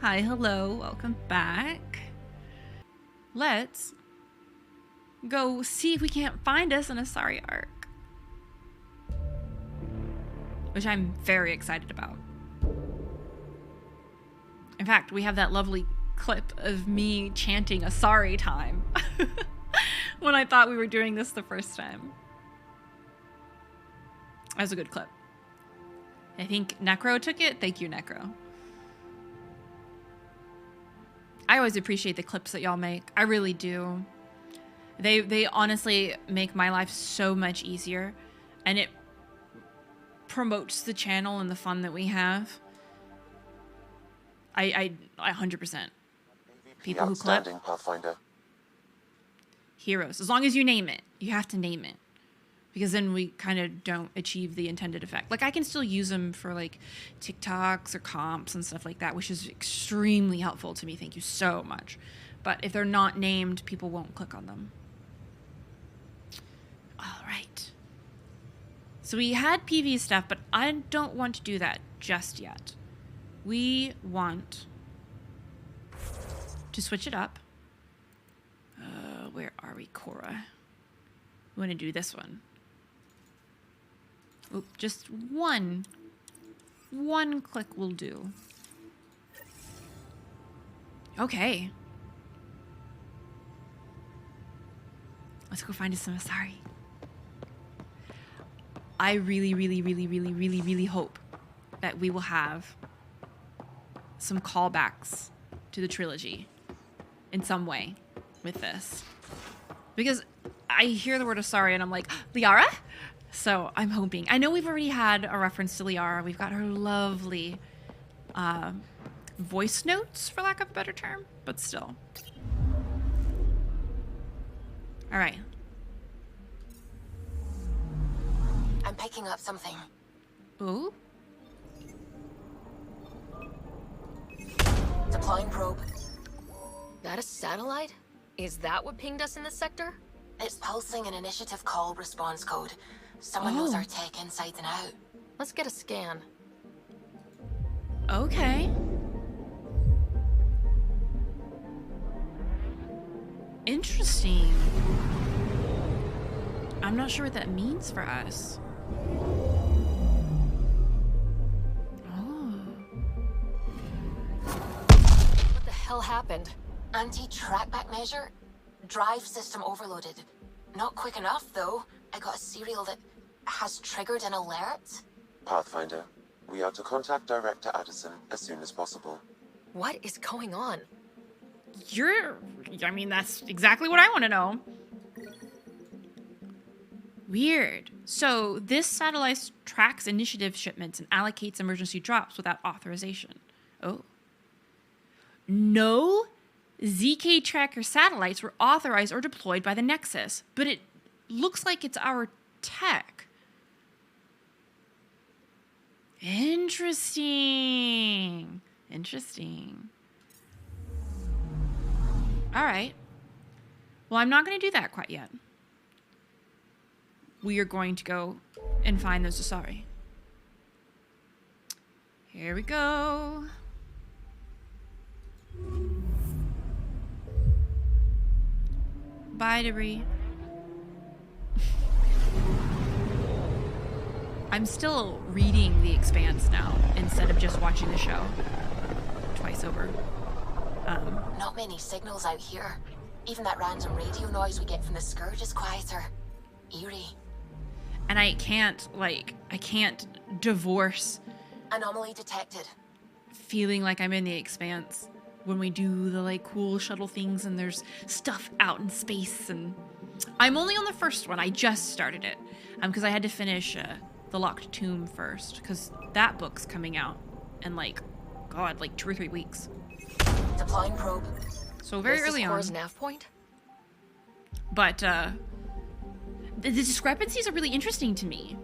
Hi, hello, welcome back. Let's go see if we can't find us an Asari Ark, which I'm very excited about. In fact, we have that lovely clip of me chanting Asari time when I thought we were doing this the first time. That was a good clip. I think Necro took it. Thank you, Necro. I always appreciate the clips that y'all make. I really do. They honestly make my life so much easier, and it promotes the channel and the fun that we have. I 100%. People who clip. Pathfinder. Heroes. As long as you name it. You have to name it. Because then we kind of don't achieve the intended effect. Like, I can still use them for, like, TikToks or comps and stuff like that, which is extremely helpful to me. Thank you so much. But if they're not named, people won't click on them. All right. So we had PV stuff, but I don't want to do that just yet. We want to switch it up. Where are we, Cora? We want to do this one. Oop, just one click will do. Okay. Let's go find us some Asari. I really hope that we will have some callbacks to the trilogy in some way with this. Because I hear the word Asari and I'm like, Liara? So I'm hoping. I know we've already had a reference to Liara. We've got her lovely voice notes, for lack of a better term, but still. All right. I'm picking up something. Ooh. Deploying probe. That a satellite? Is that what pinged us in this sector? It's pulsing an initiative call response code. Someone knows our tech inside and out. Let's get a scan. Okay. Interesting. I'm not sure what that means for us. What the hell happened? Anti-trackback measure? Drive system overloaded. Not quick enough, though. I got a serial that has triggered an alert. Pathfinder, we are to contact Director Addison as soon as possible. What is going on? I mean, that's exactly what I want to know. Weird. So this satellite tracks initiative shipments and allocates emergency drops without authorization. Oh. No ZK tracker satellites were authorized or deployed by the Nexus, but it looks like it's our tech. Interesting. Interesting. All right. Well, I'm not going to do that quite yet. We are going to go and find those Asari. Here we go. Bye, debris. I'm still reading The Expanse now instead of just watching the show twice over. Not many signals out here. Even that random radio noise we get from the Scourge is quieter. Eerie. And I can't divorce Anomaly detected. feeling like I'm in The Expanse when we do the like cool shuttle things and there's stuff out in space. And I'm only on the first one. I just started it because I had to finish The Locked Tomb first, because that book's coming out in like 2 or 3 weeks. Deploying probe. So very early on. This is Cora's nav point? But the discrepancies are really interesting to me.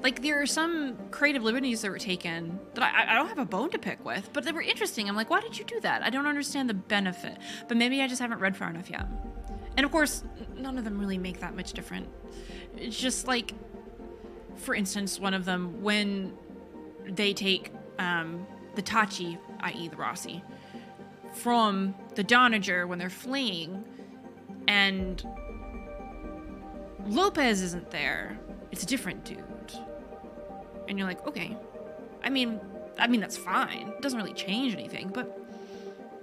Like, there are some creative liberties that were taken that I don't have a bone to pick with, but they were interesting. I'm like, why did you do that? I don't understand the benefit. But maybe I just haven't read far enough yet. And of course, none of them really make that much different. It's just like, for instance, one of them, when they take the 𝒂𝒶, i.e. the Rossi, from the Donager when they're fleeing, and Lopez isn't there. It's a different dude. And you're like, okay. I mean that's fine. It doesn't really change anything, but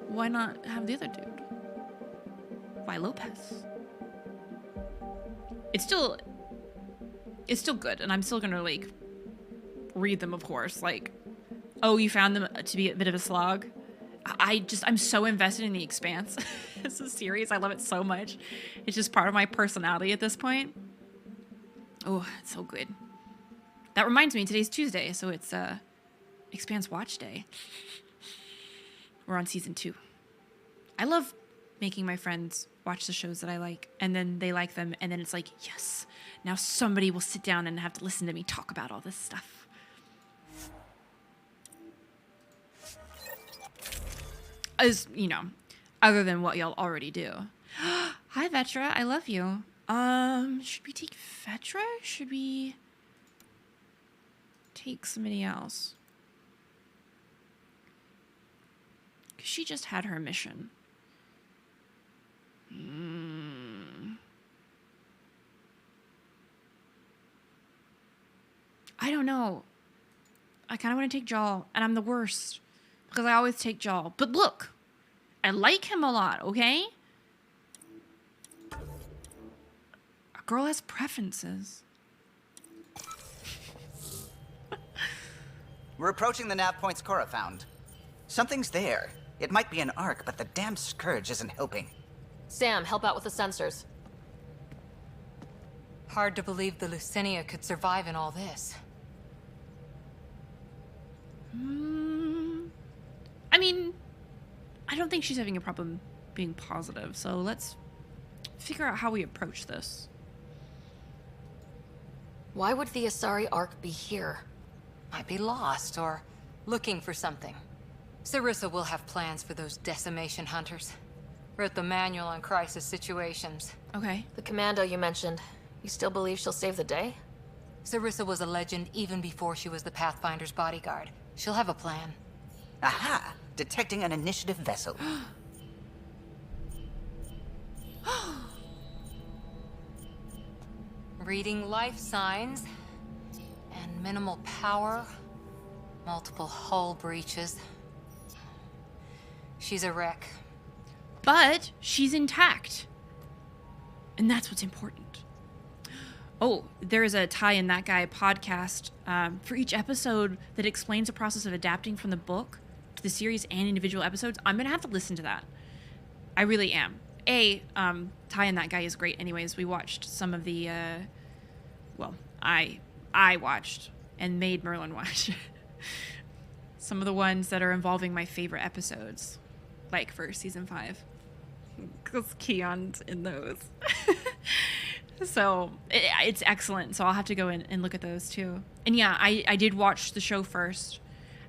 why not have the other dude? Why Lopez? It's still good, and I'm still gonna like read them, of course. Like, oh, you found them to be a bit of a slog. I'm so invested in The Expanse. It's a series. I love it so much. It's just part of my personality at this point. Oh, it's so good. That reminds me, today's Tuesday, so it's Expanse Watch Day. We're on season 2. I love making my friends watch the shows that I like, and then they like them, and then it's like, yes, now somebody will sit down and have to listen to me talk about all this stuff. As, you know, other than what y'all already do. Hi, Vetra. I love you. Should we take Vetra? Should we take somebody else? Because she just had her mission. I don't know. I kind of want to take Jaal, and I'm the worst. Because I always take Jaal. But look, I like him a lot, okay? A girl has preferences. We're approaching the nav points Cora found. Something's there. It might be an ark, but the damn scourge isn't helping. Sam, help out with the sensors. Hard to believe the Lusenia could survive in all this. I mean, I don't think she's having a problem being positive, so let's figure out how we approach this. Why would the Asari Ark be here? Might be lost or looking for something. 𝒂𝒃𝒁 will have plans for those decimation hunters. Wrote the manual on crisis situations. Okay. The commando you mentioned, you still believe she'll save the day? 𝒂𝒃𝒁 was a legend even before she was the Pathfinder's bodyguard. She'll have a plan. Aha! Detecting an initiative vessel. Reading life signs. And minimal power. Multiple hull breaches. She's a wreck. But she's intact. And that's what's important. Oh, there is a 𝒂𝒹𝒾𝒶 podcast for each episode that explains the process of adapting from the book to the series and individual episodes. I'm going to have to listen to that. I really am. 𝒂𝒹𝒾𝒶 is great anyways. We watched some of the, I watched and made Merlin watch some of the ones that are involving my favorite episodes, like for season 5. Because Keon's in those. So it's excellent. So I'll have to go in and look at those too. And yeah, I did watch the show first.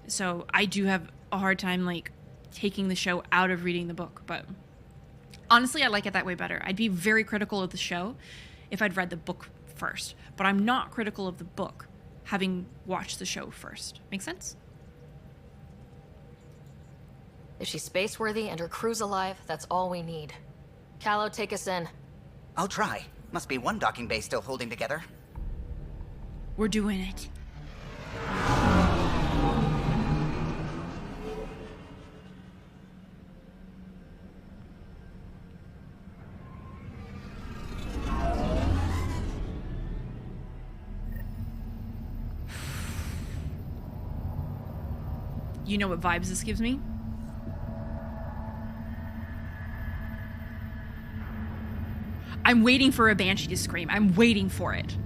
So I do have a hard time like taking the show out of reading the book. But honestly, I like it that way better. I'd be very critical of the show if I'd read the book first. But I'm not critical of the book having watched the show first. Make sense? If she's space-worthy and her crew's alive, that's all we need. 𝒂𝒹, take us in. I'll try. Must be one docking bay still holding together. We're doing it. You know what vibes this gives me? I'm waiting for a banshee to scream. I'm waiting for it.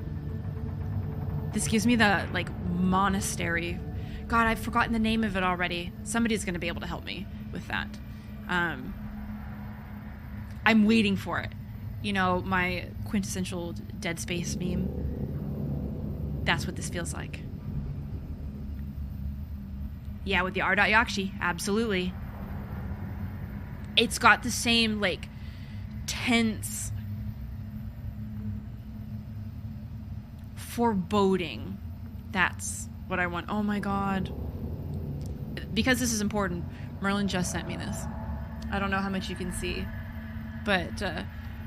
This gives me the, like, monastery. God, I've forgotten the name of it already. Somebody's going to be able to help me with that. I'm waiting for it. You know, my quintessential Dead Space meme. That's what this feels like. Yeah, with the 𝒂𝒑𝒑𝒑, absolutely. It's got the same, like, tense foreboding. That's what I want. Oh my god. because this is important, Merlin just sent me this. I don't know how much you can see, but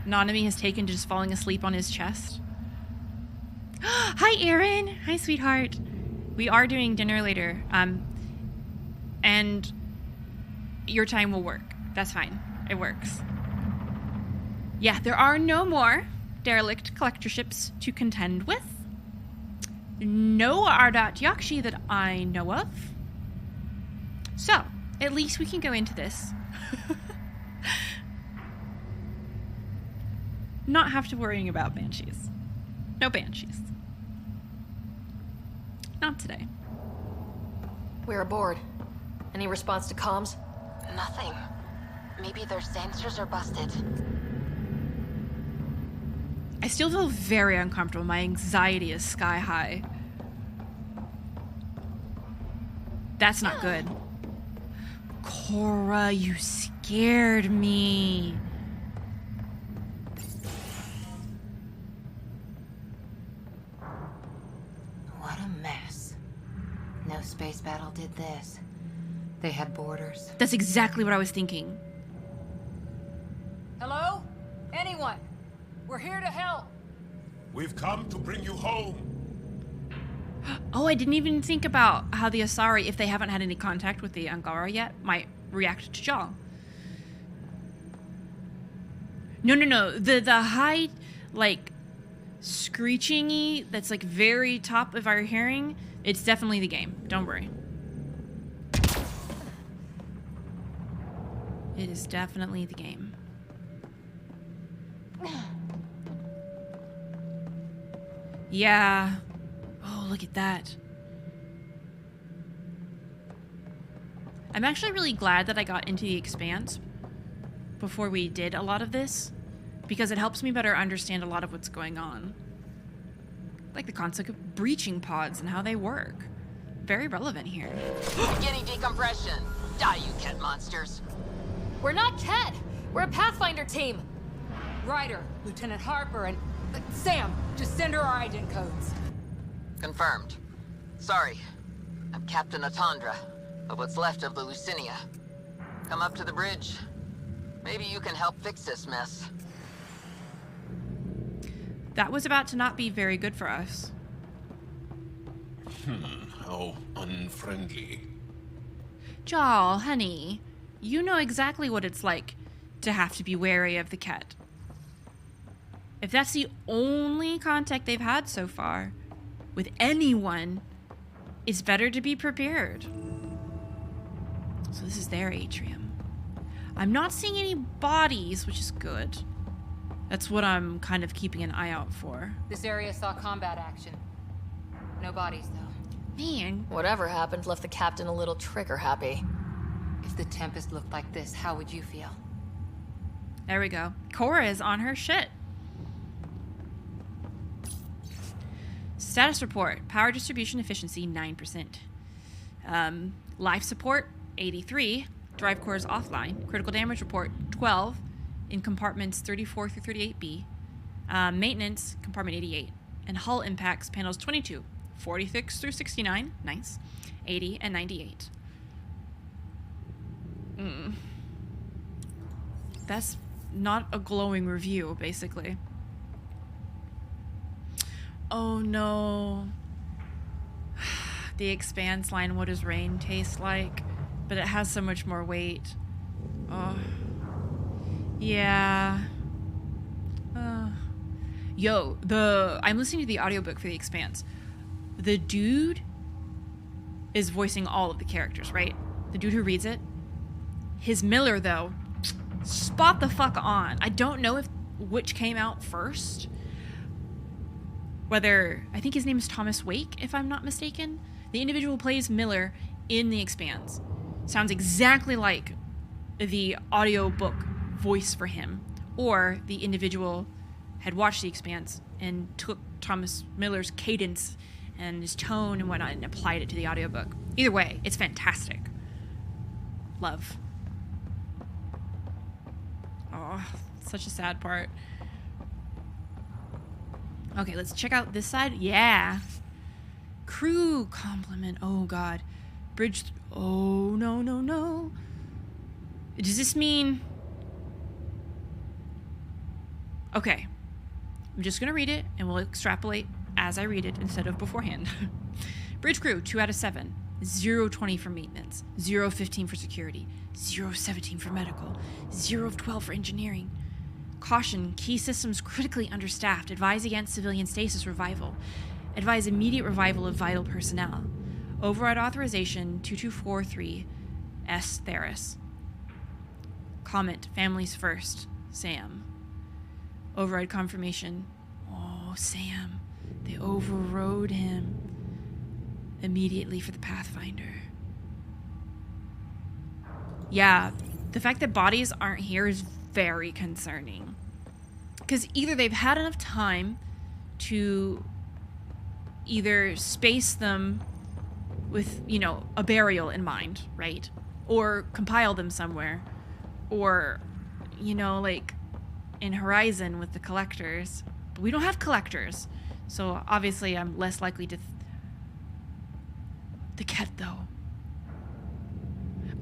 Nanami has taken to just falling asleep on his chest. Hi, Aaron. Hi, sweetheart. We are doing dinner later, and your time will work. That's fine. It works. Yeah, there are no more derelict collectorships to contend with. No 𝒂𝒑𝒾𝒶 that I know of. So, at least we can go into this. Not have to worrying about banshees. No banshees. Not today. We're aboard. Any response to comms? Nothing. Maybe their sensors are busted. I still feel very uncomfortable. My anxiety is sky high. That's not good. Cora, you scared me. What a mess. No space battle did this. They had borders. That's exactly what I was thinking. Hello? Anyone? We're here to help. We've come to bring you home. Oh, I didn't even think about how the Asari, if they haven't had any contact with the Angara yet, might react to Jaw. No. The high, like, screeching-y that's, like, very top of our hearing, it's definitely the game. Don't worry. It is definitely the game. Yeah. Oh, look at that. I'm actually really glad that I got into the Expanse before we did a lot of this, because it helps me better understand a lot of what's going on. Like the concept of breaching pods and how they work. Very relevant here. Beginning decompression. Die, you cat monsters. We're not Ket! We're a Pathfinder team! Ryder, Lieutenant Harper, and Sam, just send her our ident codes. Confirmed. Sorry. I'm Captain Atandra, of what's left of the Lucinia. Come up to the bridge. Maybe you can help fix this mess. That was about to not be very good for us. How unfriendly. Jarl, honey, you know exactly what it's like to have to be wary of the Ket. If that's the only contact they've had so far with anyone, it's better to be prepared. So this is their atrium. I'm not seeing any bodies, which is good. That's what I'm kind of keeping an eye out for. This area saw combat action. No bodies, though. Man. Whatever happened left the captain a little trigger happy. If the Tempest looked like this, how would you feel? There we go. Cora is on her shit. Status report. Power distribution efficiency, 9%. Life support, 83. Drive cores offline. Critical damage report, 12. In compartments 34 through 38B. Maintenance, compartment 88. And hull impacts, panels 22. 46 through 69, nice. 80 and 98. That's not a glowing review, basically. Oh no. The Expanse line, what does rain taste like? But it has so much more weight. Oh. Yeah. Yo, I'm listening to the audiobook for The Expanse. The dude is voicing all of the characters, right? The dude who reads it. His Miller, though, spot the fuck on. I don't know which came out first. Whether, I think his name is Thomas Wake, if I'm not mistaken. The individual who plays Miller in The Expanse sounds exactly like the audiobook voice for him. Or the individual had watched The Expanse and took Thomas Miller's cadence and his tone and whatnot and applied it to the audiobook. Either way, it's fantastic. Love. Oh, such a sad part. Okay, let's check out this side. Yeah. Crew compliment. Oh, God. Bridge... Oh, no, no, no. Does this mean... Okay. I'm just going to read it, and we'll extrapolate as I read it instead of beforehand. Bridge crew, 2 out of 7. 0/20 for maintenance. 0/15 for security. 0/17 for medical. 0/12 for engineering. Caution, key systems critically understaffed. Advise against civilian stasis revival. Advise immediate revival of vital personnel. Override authorization 2243 S. Theris. Comment, families first. Sam. Override confirmation. Oh, Sam. They overrode him. Immediately for the Pathfinder. Yeah, the fact that bodies aren't here is very concerning. Because either they've had enough time to either space them with, you know, a burial in mind, right? Or compile them somewhere. Or, you know, like in Horizon with the collectors. But we don't have collectors. So obviously I'm less likely to... The cat, though.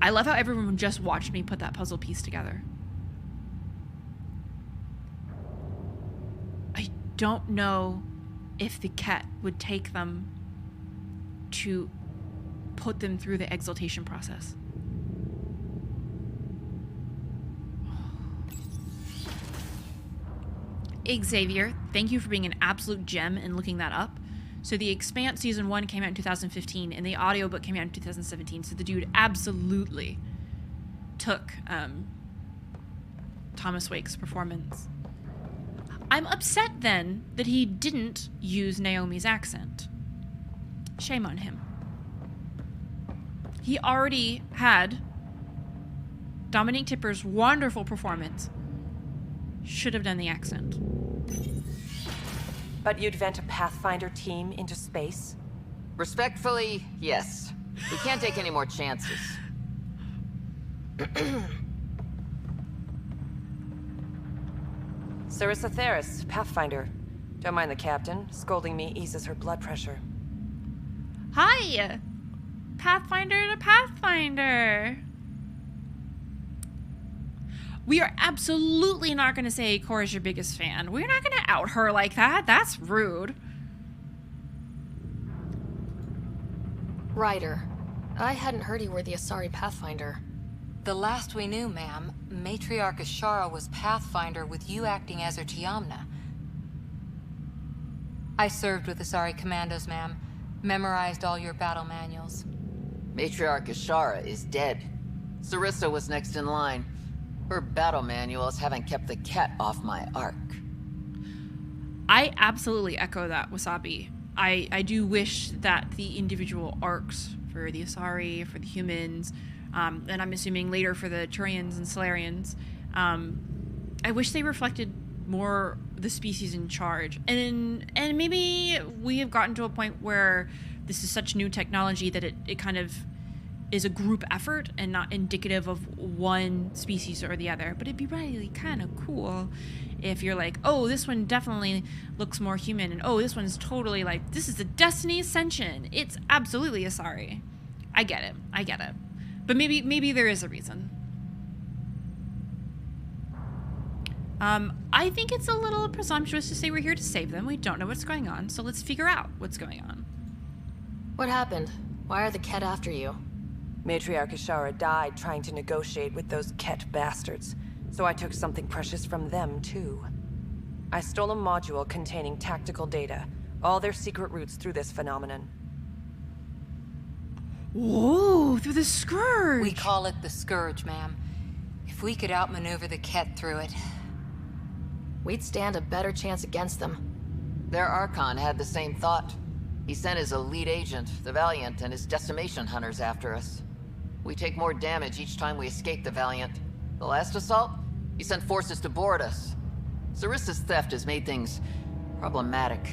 I love how everyone just watched me put that puzzle piece together. I don't know if the cat would take them to put them through the exaltation process. Xavier, thank you for being an absolute gem and looking that up. So The Expanse Season 1 came out in 2015, and the audiobook came out in 2017. So the dude absolutely took Thomas Wake's performance. I'm upset, then, that he didn't use Naomi's accent. Shame on him. He already had Dominique Tipper's wonderful performance. Should have done the accent. But you'd vent a Pathfinder team into space? Respectfully, yes. We can't take any more chances. Sarissa Theris, Pathfinder. Don't mind the captain. Scolding me eases her blood pressure. Hi! Pathfinder to Pathfinder! We are absolutely not going to say Cora's your biggest fan. We're not going to out her like that. That's rude. Ryder, I hadn't heard you were the Asari Pathfinder. The last we knew, ma'am, Matriarch Ashara was Pathfinder with you acting as her 𝒸𝒹𝒾𝒶. I served with Asari Commandos, ma'am. Memorized all your battle manuals. Matriarch Ashara is dead. Sarissa was next in line. Her battle manuals haven't kept the cat off my ark. I absolutely echo that, Wasabi. I do wish that the individual arcs for the Asari, for the humans, and I'm assuming later for the Turians and Solarians, I wish they reflected more the species in charge. And maybe we have gotten to a point where this is such new technology that it kind of is a group effort and not indicative of one species or the other. But it'd be really kind of cool if you're like, oh, this one definitely looks more human, and oh, this one's totally like, this is the Destiny Ascension. It's absolutely Asari. I get it. But maybe there is a reason. I think it's a little presumptuous to say we're here to save them. We don't know what's going on, so let's figure out what's going on. What happened? Why are the Ket after you? Matriarch Ashara died trying to negotiate with those Ket bastards, so I took something precious from them, too. I stole a module containing tactical data, all their secret routes through this phenomenon. Whoa, through the Scourge! We call it the Scourge, ma'am. If we could outmaneuver the Ket through it... We'd stand a better chance against them. Their Archon had the same thought. He sent his elite agent, the Valiant, and his decimation hunters after us. We take more damage each time we escape the Valiant. The last assault, he sent forces to board us. Sarissa's theft has made things problematic.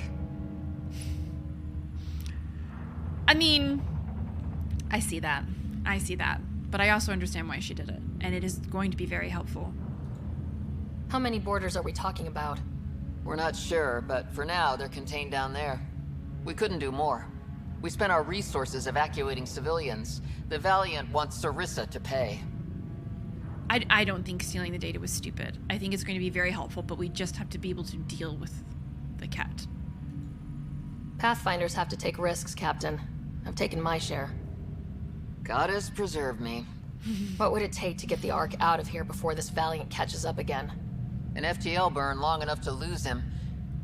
I mean, I see that. But I also understand why she did it, and it is going to be very helpful. How many boarders are we talking about? We're not sure, but for now, they're contained down there. We couldn't do more. We spent our resources evacuating civilians. The Valiant wants Sarissa to pay. I don't think stealing the data was stupid. I think it's going to be very helpful, but we just have to be able to deal with the cat. Pathfinders have to take risks, Captain. I've taken my share. God has preserved me. What would it take to get the Ark out of here before this Valiant catches up again? An FTL burn long enough to lose him.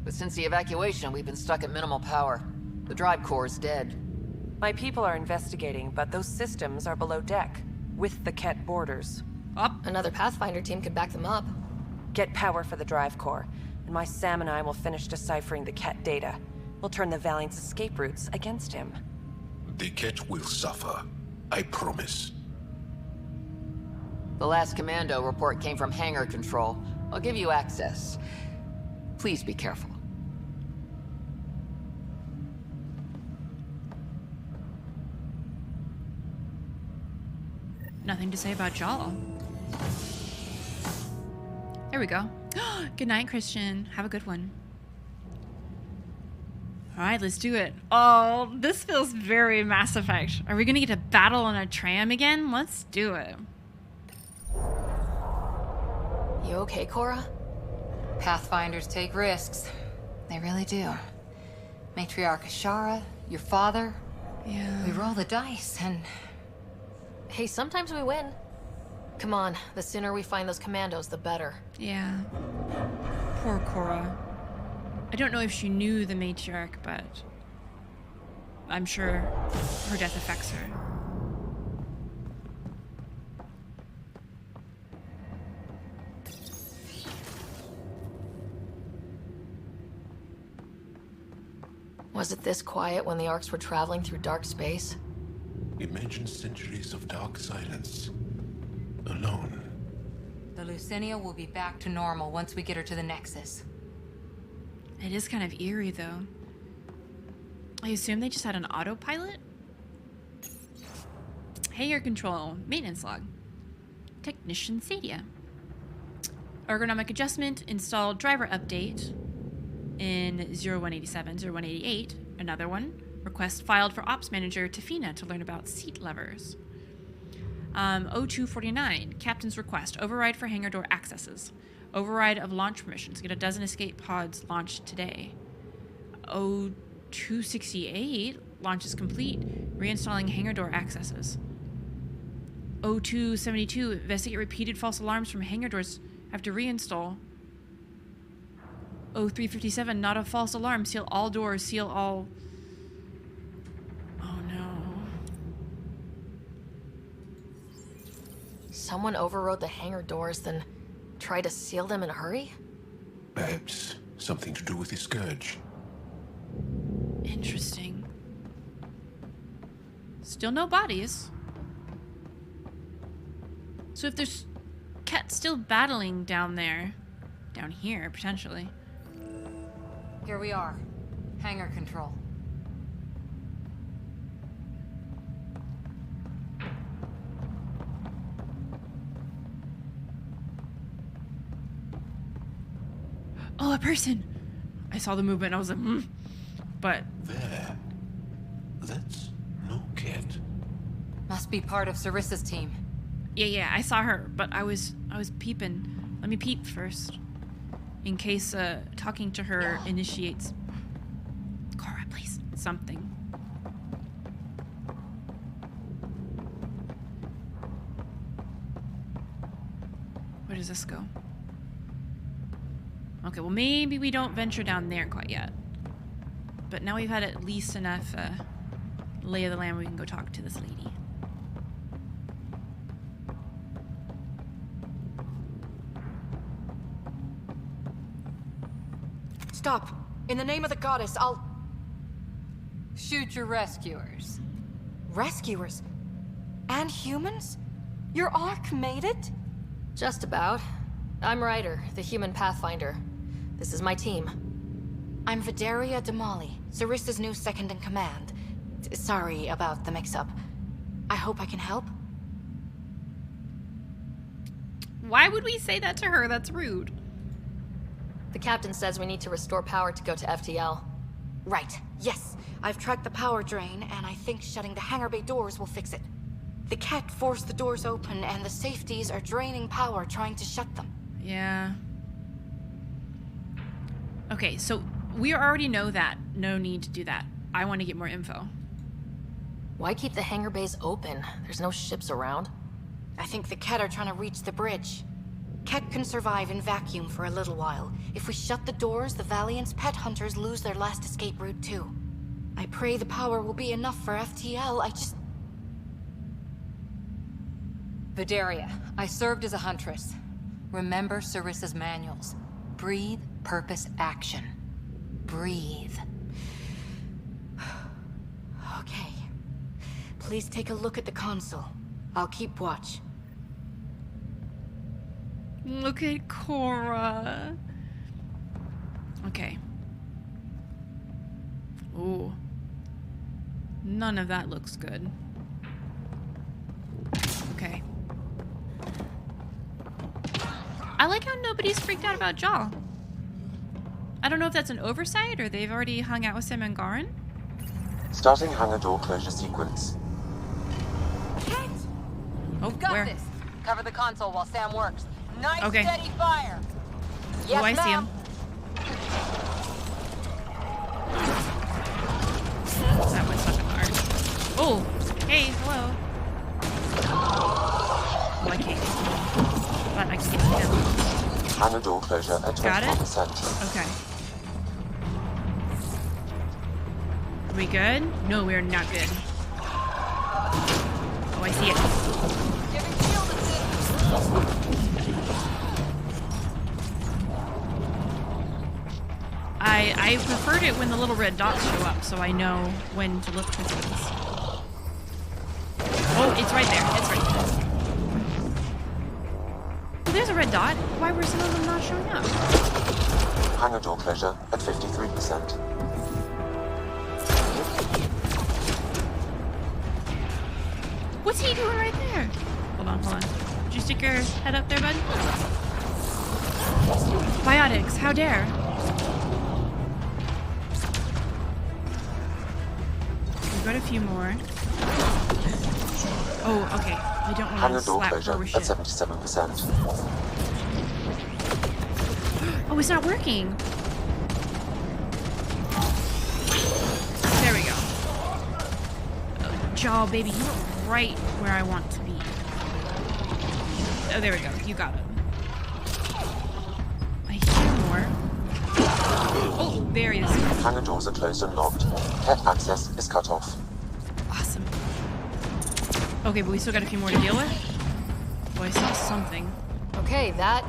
But since the evacuation, we've been stuck at minimal power. The drive core is dead. My people are investigating, but those systems are below deck, with the Ket borders. Up. Another Pathfinder team could back them up. Get power for the drive core, and my Sam and I will finish deciphering the Ket data. We'll turn the Valiant's escape routes against him. The cat will suffer. I promise. The last commando report came from hangar control. I'll give you access. Please be careful. Nothing to say about y'all. There we go. Good night, Christian. Have a good one. All right, let's do it. Oh, this feels very Mass Effect. Are we gonna get a battle on a tram again? Let's do it. You okay, Cora? Pathfinders take risks. They really do. 𝒸𝒾𝒶, your father. Yeah. We roll the dice and... Hey, sometimes we win. Come on, the sooner we find those commandos, the better. Yeah. Poor Cora. I don't know if she knew the matriarch, but I'm sure her death affects her. Was it this quiet when the Arks were traveling through dark space? Imagine centuries of dark silence. Alone. The Lucinia will be back to normal once we get her to the Nexus. It is kind of eerie, though. I assume they just had an autopilot? Hangar control, maintenance log. Technician Sadia. Ergonomic adjustment, installed driver update in 0187, 0188. Another one. Request filed for Ops Manager Tafina to learn about seat levers. 0249, Captain's request. Override for hangar door accesses. Override of launch permissions. Get a dozen escape pods launched today. 0268, launch is complete. Reinstalling hangar door accesses. 0272, investigate repeated false alarms from hangar doors. Have to reinstall. 0357, not a false alarm. Seal all doors. Seal all... Oh no. Someone overrode the hangar doors, then tried to seal them in a hurry? Perhaps something to do with the scourge. Interesting. Still no bodies. So if there's Ket still battling down there, down here potentially. Here we are. Hangar control. Oh, a person! I saw the movement and I was like, But There. That's no cat. Must be part of Sarissa's team. yeah, I saw her, but I was peeping. Let me peep first. In case talking to her initiates... Cora, please. Something. Where does this go? Okay, well maybe we don't venture down there quite yet. But now we've had at least enough lay of the land where we can go talk to this lady. Stop! In the name of the goddess, I'll... Shoot your rescuers. Rescuers? And humans? Your Ark made it? Just about. I'm Ryder, the human pathfinder. This is my team. I'm Vidaria Damali, Sarissa's new second-in-command. Sorry about the mix-up. I hope I can help. Why would we say that to her? That's rude. The captain says we need to restore power to go to FTL. Right, yes. I've tracked the power drain, and I think shutting the hangar bay doors will fix it. The cat forced the doors open, and the safeties are draining power trying to shut them. Yeah. Okay, so we already know that. No need to do that. I want to get more info. Why keep the hangar bays open? There's no ships around. I think the cat are trying to reach the bridge. Cat can survive in vacuum for a little while. If we shut the doors, the Valiant's pet hunters lose their last escape route too. I pray the power will be enough for FTL. Vidaria, I served as a huntress. Remember Sarissa's manuals. Breathe, purpose, action. Breathe. Okay. Please take a look at the console. I'll keep watch. Look at Cora. Okay. Ooh. None of that looks good. Okay. I like how nobody's freaked out about Jaw. I don't know if that's an oversight or they've already hung out with Sam and Garin. Starting hangar door closure sequence. Oh, Got where? this. Cover the console while Sam works. Nice Okay. steady fire. Yes, Oh, I see him. That was fucking hard. Oh, hey, hello. Oh, I can't. But I can get him. Hangar door closure at 24%. Got it? Okay. Are we good? No, we're not good. Oh, I see it. Giving shield assist. I preferred it when the little red dots show up, so I know when to look for things. Oh, it's right there. It's right there. Oh, there's a red dot. Why were some of them not showing up? Hangar door closure at 53%. What's he doing right there? Hold on, hold on. Did you stick your head up there, bud? Biotics, how dare. We've got a few more. Oh, okay. I don't want Hangar to door slap closure over at shit. 77%. Oh, it's not working. There we go. Oh, Jaw, baby, you are right where I want to be. Oh, there we go. You got it. I hear more. Oh, there he is. Hangar doors are closed and locked. Cat access is cut off. Awesome. Okay, but we still got a few more to deal with. Oh, I saw something. Okay, that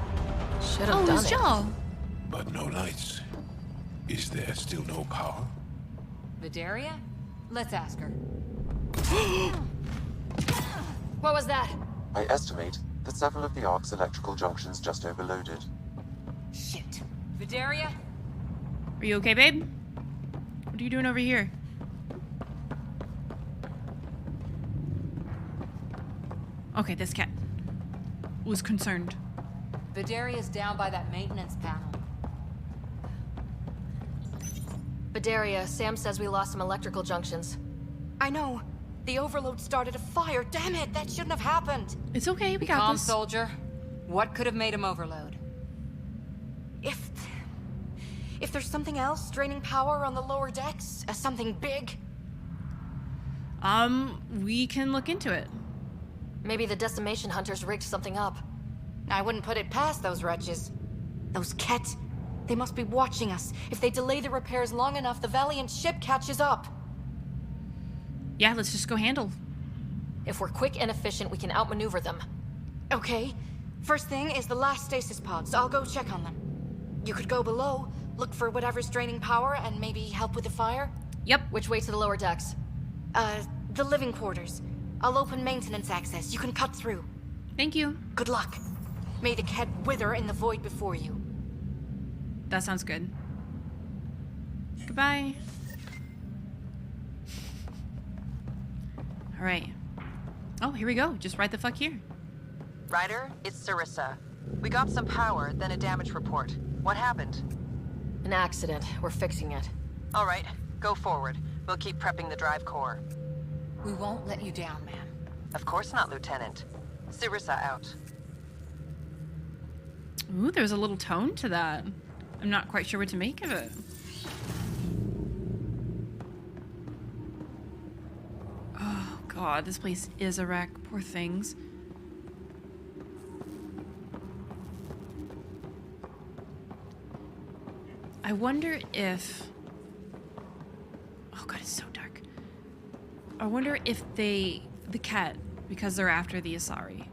should have Oh, done it's it. Jaw. But no lights. Is there still no power? Vidaria? Let's ask her. What was that? I estimate that several of the Ark's electrical junctions just overloaded. Shit. Vidaria? Are you okay, babe? What are you doing over here? Okay, this cat was concerned. Vidaria's down by that maintenance panel. Vidaria, Sam says we lost some electrical junctions. I know. The overload started a fire. Damn it, that shouldn't have happened. It's okay, we got Calm, this. soldier. What could have made him overload? If there's something else draining power on the lower decks, something big. We can look into it. Maybe the decimation hunters rigged something up. I wouldn't put it past those wretches. Those Ket, they must be watching us. If they delay the repairs long enough, the Valiant ship catches up. Yeah, let's just go handle. If we're quick and efficient, we can outmaneuver them. Okay. First thing is the last stasis pods. I'll go check on them. You could go below, look for whatever's draining power, and maybe help with the fire. Yep. Which way to the lower decks? The living quarters. I'll open maintenance access. You can cut through. Thank you. Good luck. May the Ket wither in the void before you. That sounds good. Goodbye. All right. Oh, here we go. Just right the fuck here. Ryder, it's Sarissa. We got some power, then a damage report. What happened? An accident. We're fixing it. All right. Go forward. We'll keep prepping the drive core. We won't let you down, ma'am. Of course not, Lieutenant. 𝒸𝒨 out. Ooh, there's a little tone to that. I'm not quite sure what to make of it. Oh god, this place is a wreck. Poor things. I wonder if... Oh god, it's so dark. I wonder if the cat, because they're after the Asari,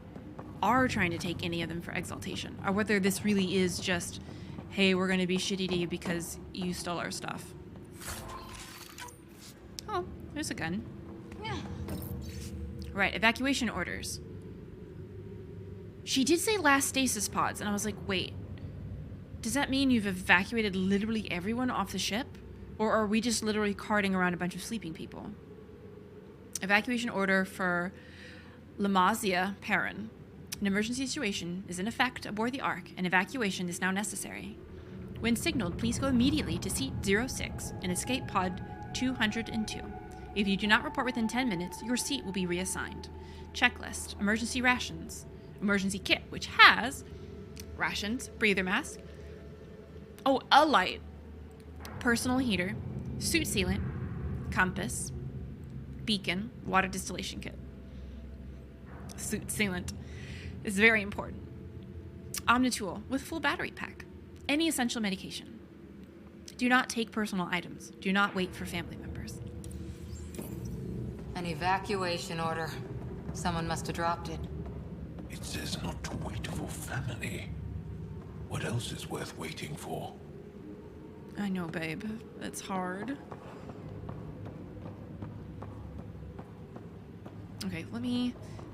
are trying to take any of them for exaltation, or whether this really is just, hey, we're going to be shitty to you because you stole our stuff. Oh, there's a gun. Yeah. Right, evacuation orders. She did say last stasis pods, and I was like, wait, does that mean you've evacuated literally everyone off the ship? Or are we just literally carting around a bunch of sleeping people? Evacuation order for 𝒸𝒾𝒶𝓁. An emergency situation is in effect aboard the Ark, and evacuation is now necessary. When signaled, please go immediately to seat 06 and escape pod 202. If you do not report within 10 minutes, your seat will be reassigned. Checklist: emergency rations, emergency kit, which has rations, breather mask, oh, a light, personal heater, suit sealant, compass, beacon, water distillation kit. Suit sealant is very important. Omnitool with full battery pack. Any essential medication. Do not take personal items. Do not wait for family members. An evacuation order. Someone must have dropped it. It says not to wait for family. What else is worth waiting for? I know, babe. It's hard. Okay, let me...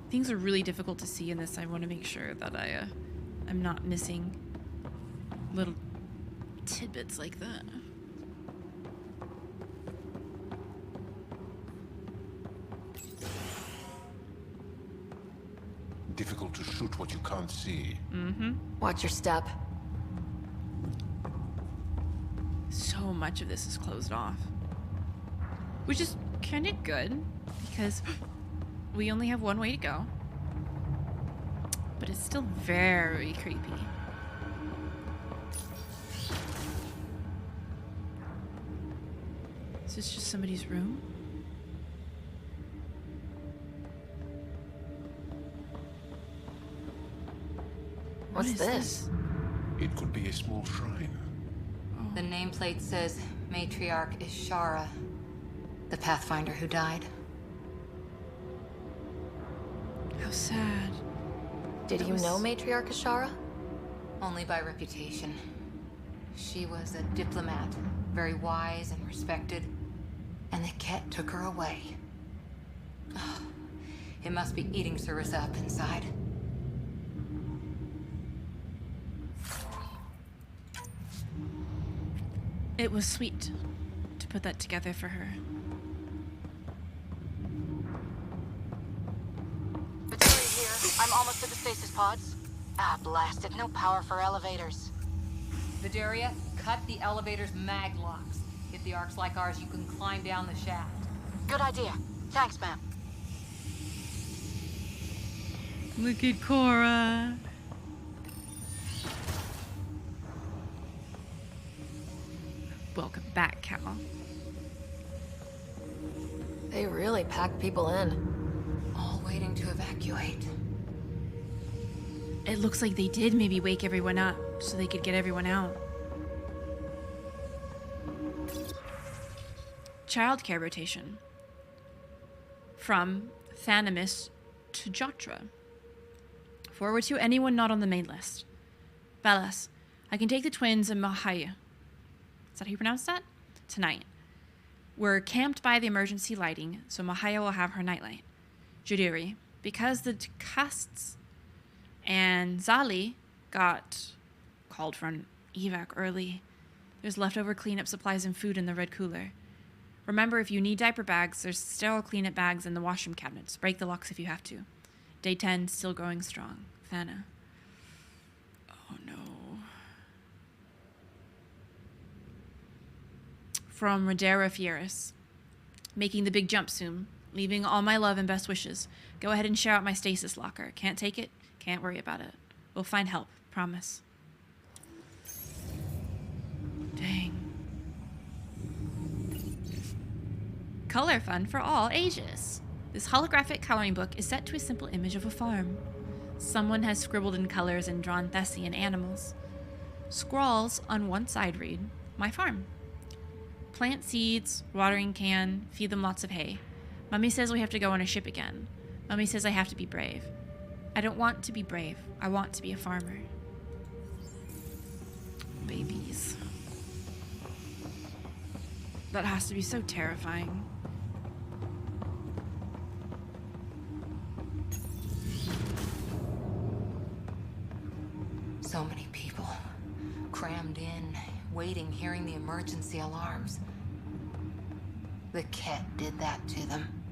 Things are really difficult to see in this. I want to make sure that I'm not missing little tidbits like that. Difficult to shoot what you can't see. Mm-hmm. Watch your step. So much of this is closed off. Which is kind of good, because we only have one way to go. But it's still very creepy. Is this just somebody's room? What's What is this? It could be a small shrine. The nameplate says Matriarch Ishara, the pathfinder who died. How sad. Did you know Matriarch Ashara? Only by reputation. She was a diplomat, very wise and respected, and the 𝒸𝒃 took her away. Oh, it must be eating 𝒸𝒨 up inside. It was sweet to put that together for her. Battery here. I'm almost at the stasis pods. Ah, blasted. No power for elevators. Vidaria, cut the elevator's mag locks. If the Ark's like ours, you can climb down the shaft. Good idea. Thanks, ma'am. Look at Cora. Welcome back, Cal. They really packed people in. All waiting to evacuate. It looks like they did maybe wake everyone up so they could get everyone out. Childcare rotation. From 𝒂𝒛 to 𝒸𝒾𝒶. Forward to anyone not on the main list. Velas, I can take the twins and maaany. Is that how you pronounce that? Tonight. We're camped by the emergency lighting, so maaany will have her nightlight. Judiri, because the casts and Zali got called for an evac early, there's leftover cleanup supplies and food in the red cooler. Remember, if you need diaper bags, there's sterile cleanup bags in the washroom cabinets. Break the locks if you have to. Day 10, still going strong. 𝒂𝒛. Oh no. from Rodera Fieris. Making the big jump soon. Leaving all my love and best wishes. Go ahead and share out my stasis locker. Can't take it? Can't worry about it. We'll find help. Promise. Dang. Color fun for all ages. This holographic coloring book is set to a simple image of a farm. Someone has scribbled in colors and drawn Thessian animals. Scrawls on one side read, "My farm. Plant seeds, watering can, feed them lots of hay. Mummy says we have to go on a ship again. Mummy says I have to be brave. I don't want to be brave. I want to be a farmer." Babies. That has to be so terrifying. So many people crammed in, waiting, hearing the emergency alarms. The Ket did that to them.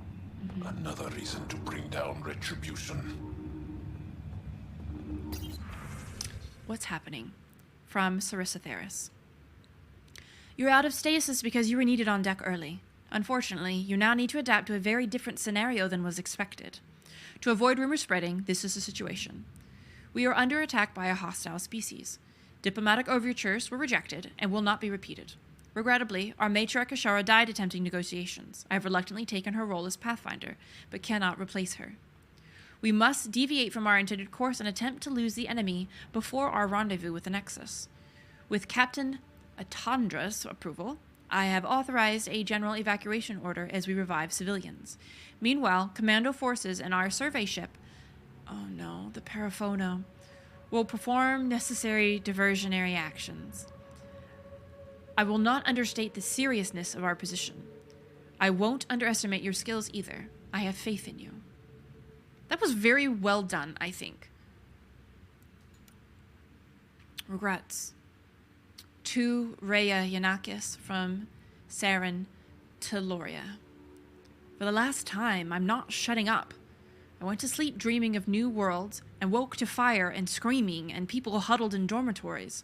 Another reason to bring down retribution. What's happening? From Sarissa Theris. You're out of stasis because you were needed on deck early. Unfortunately, you now need to adapt to a very different scenario than was expected. To avoid rumor spreading, this is the situation. We are under attack by a hostile species. Diplomatic overtures were rejected and will not be repeated. Regrettably, our matriarch Ashara died attempting negotiations. I have reluctantly taken her role as pathfinder, but cannot replace her. We must deviate from our intended course and attempt to lose the enemy before our rendezvous with the Nexus. With Captain Atandra's approval, I have authorized a general evacuation order as we revive civilians. Meanwhile, commando forces and our survey ship, oh no, the Paraphono, will perform necessary diversionary actions. I will not understate the seriousness of our position. I won't underestimate your skills either. I have faith in you. That was very well done, I think. Regrets. To Rhea Yanakis from Saren to Loria. For the last time, I'm not shutting up. I went to sleep dreaming of new worlds and woke to fire and screaming and people huddled in dormitories.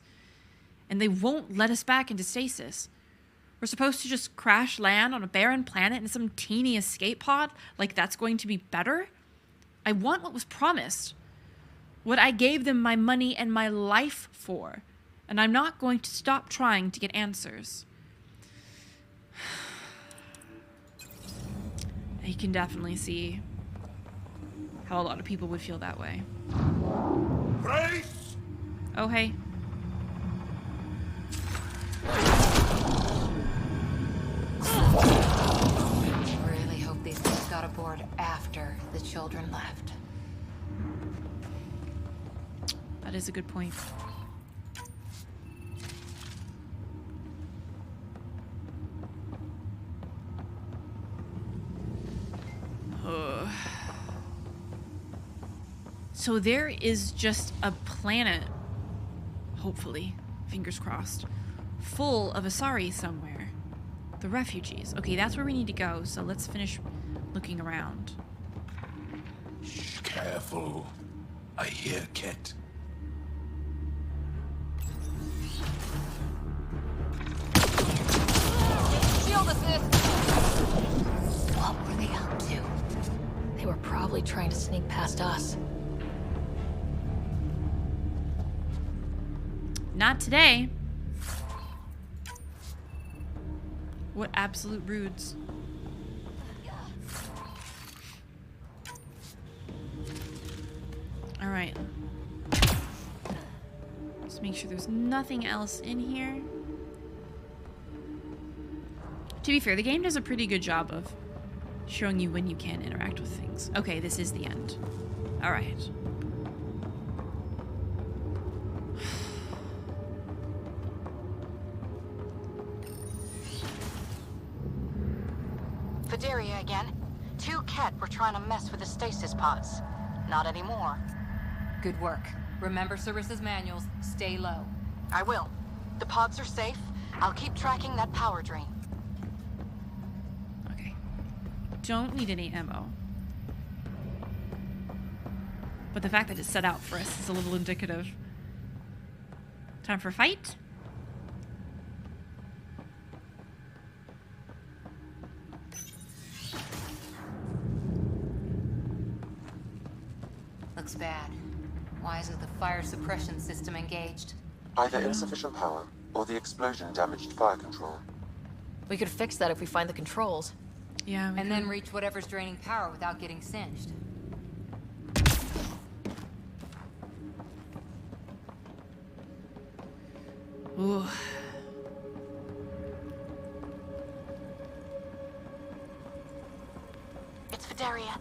And they won't let us back into stasis. We're supposed to just crash land on a barren planet in some teeny escape pod like that's going to be better? I want what was promised. What I gave them my money and my life for. And I'm not going to stop trying to get answers. You can definitely see how a lot of people would feel that way. Brace! Oh, hey. Really hope these things got aboard after the children left. That is a good point. So there is just a planet, hopefully, fingers crossed, full of Asari somewhere. The refugees. Okay, that's where we need to go, so let's finish looking around. Shh, careful. I hear Ket. Shield assist! What were they up to? They were probably trying to sneak past us. Not today. What absolute rudes. All right. Just make sure there's nothing else in here. To be fair, the game does a pretty good job of showing you when you can interact with things. Okay, this is the end. All right. Fideria again. 2 Ket were trying to mess with the stasis pods. Not anymore. Good work. Remember Sarissa's manuals. Stay low. I will. The pods are safe. I'll keep tracking that power drain. Okay. Don't need any ammo. But the fact that it's set out for us is a little indicative. Time for a fight? looks bad. Why isn't the fire suppression system engaged? Either insufficient power, or the explosion damaged fire control. We could fix that if we find the controls. Yeah, we And could. then reach whatever's draining power without getting singed. Ooh. It's Vidaria.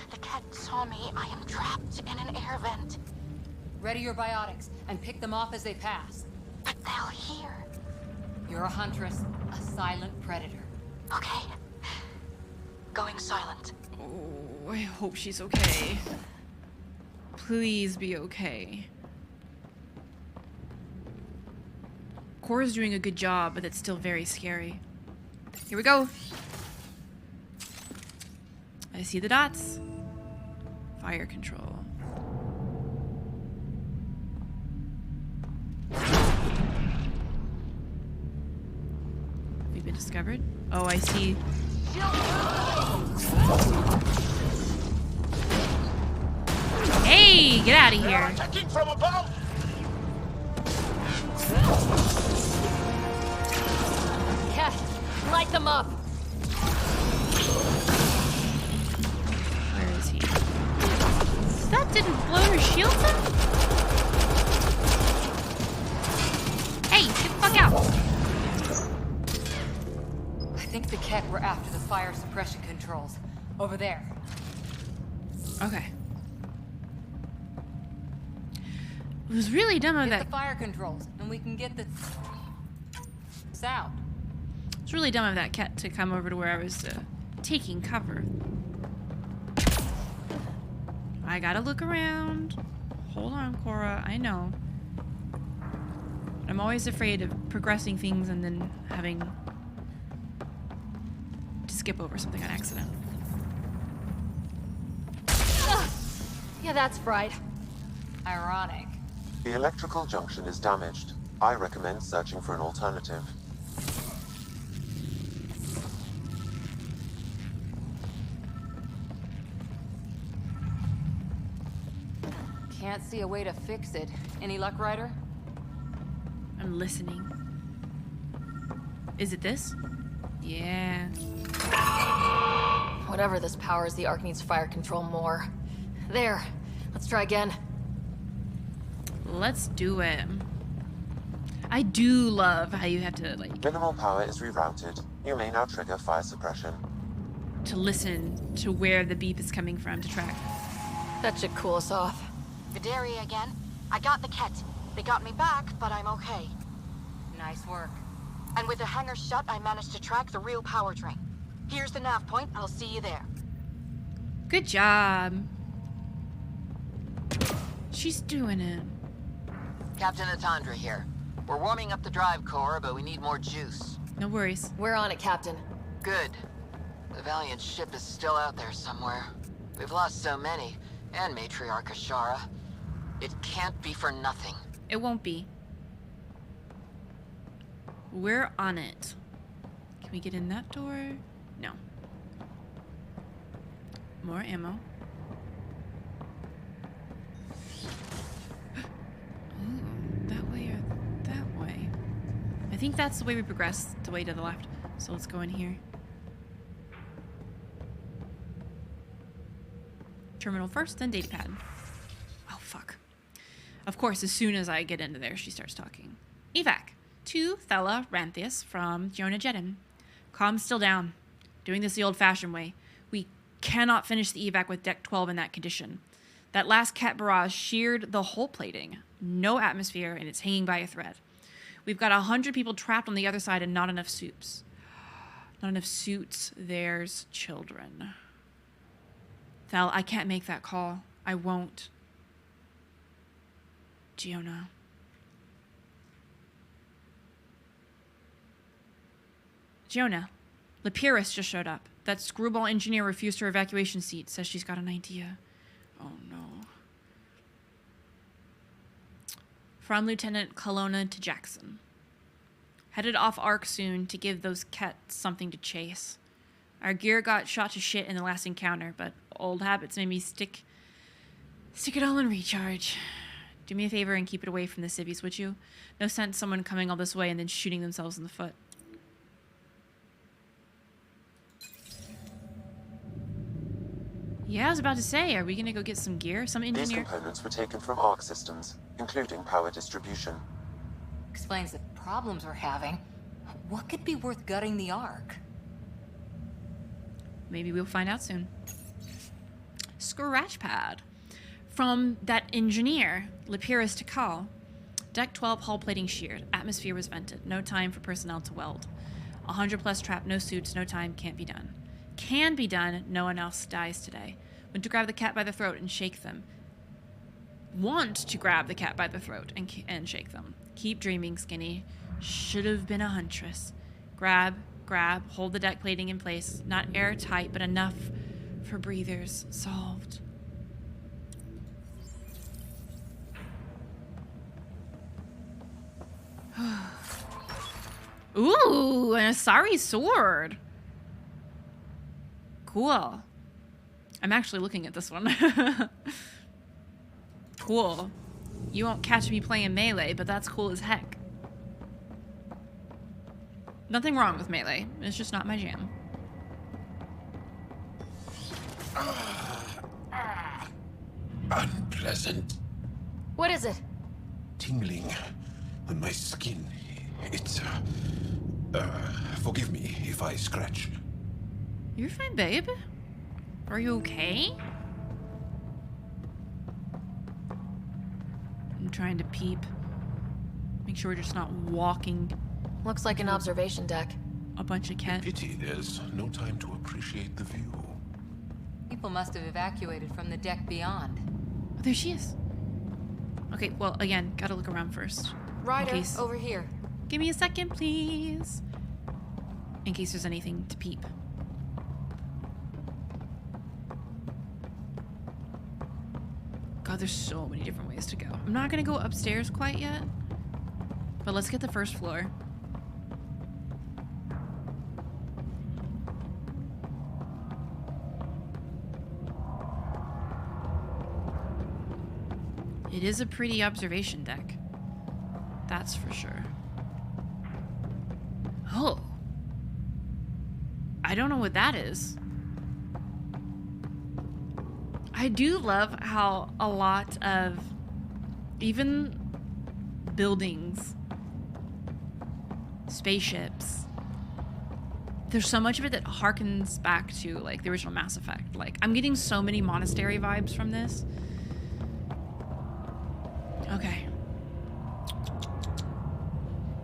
The cat saw me. I am trapped in an air vent. Ready your biotics and pick them off as they pass. But they'll hear. You're a huntress, a silent predator. Okay. Going silent. Oh, I hope she's okay. Please be okay. Cora's doing a good job, but it's still very scary. Here we go. I see the dots. Fire control. We've been discovered. Oh, I see. Hey, get out of here. Attacking from above! Cat, light them up! Where is he? That didn't blow her shield up? Hey, get the fuck out! I think the Ket were after the fire suppression controls. Over there. Okay. It was really dumb of Get that. the fire controls, and we can get the sound. It's really dumb of that cat to come over to where I was taking cover. I gotta look around. Hold on, Cora. I know. I'm always afraid of progressing things and then having to skip over something on accident. Yeah, that's fried. Ironic. The electrical junction is damaged. I recommend searching for an alternative. Can't see a way to fix it. Any luck, Ryder? I'm listening. Is it this? Yeah. Whatever this powers, the Ark needs fire control more. There. Let's try again. Let's do it. I do love how you have to, like, Minimal power is rerouted. You may now trigger fire suppression. to listen to where the beep is coming from to track. That should cool us off. Vidaria again. I got the Ket. They got me back, but I'm okay. Nice work. And with the hangar shut, I managed to track the real power drain. Here's the nav point. I'll see you there. Good job. She's doing it. Captain Atandra here. We're warming up the drive core, but we need more juice. No worries. We're on it, Captain. Good. The Valiant ship is still out there somewhere. We've lost so many, and Matriarch Ashara. It can't be for nothing. It won't be. We're on it. Can we get in that door? No. More ammo. Ooh, that way or that way? I think that's the way we progress, the way to the left. So let's go in here. Terminal first, then datapad. Oh, fuck. Of course, as soon as I get into there, she starts talking. Evac to 𝒂𝒾𝒶 from Jonah Jedin. Comms still down. Doing this the old-fashioned way. We cannot finish the evac with Deck 12 in that condition. That last cat barrage sheared the hull plating. No atmosphere, and it's hanging by a thread. We've got 100 people trapped on the other side and not enough suits. Not enough suits. There's children. Thel, I can't make that call. I won't. Jonah. Jonah. Lapierus just showed up. That screwball engineer refused her evacuation seat. Says she's got an idea. Oh no. From Lieutenant Kelowna to Jackson. Headed off Ark soon to give those Kets something to chase. Our gear got shot to shit in the last encounter, but old habits made me stick Stick it all in recharge. Do me a favor and keep it away from the civvies, would you? No sense someone coming all this way and then shooting themselves in the foot. Yeah, I was about to say, are we gonna go get some gear? Some These engineer? components were taken from Ark systems, including power distribution. Explains the problems we're having. What could be worth gutting the Ark? Maybe we'll find out soon. Scratch pad. From that engineer, 𝒂𝒹𝒾𝒶. Deck 12 hull plating sheared. Atmosphere was vented. No time for personnel to weld. 100 plus trapped. No suits. No time. Can't be done. Can be done. No one else dies today. Want to grab the cat by the throat and shake them. Want to grab the cat by the throat and shake them. Keep dreaming, skinny. Should have been a huntress. Grab, hold the deck plating in place. Not airtight, but enough for breathers. Solved. Ooh, an Asari sword. Cool. I'm actually looking at this one. Cool. You won't catch me playing melee, but that's cool as heck. Nothing wrong with melee. It's just not my jam. Unpleasant. What is it? Tingling on my skin. It's, forgive me if I scratch. You're fine, babe. Are you okay? I'm trying to peep. Make sure we're just not walking Looks like an observation deck. a bunch of cat. Pity there's no time to appreciate the view. People must have evacuated from the deck beyond. Oh, there she is. Okay, well, again, gotta look around first. Ryder, In case- over here. Give me a second, please. In case there's anything to peep. God, there's so many different ways to go. I'm not gonna go upstairs quite yet, but let's get the first floor. It is a pretty observation deck. That's for sure. Oh. I don't know what that is. I do love how a lot of even buildings, spaceships, there's so much of it that harkens back to like the original Mass Effect. Like, I'm getting so many monastery vibes from this. Okay.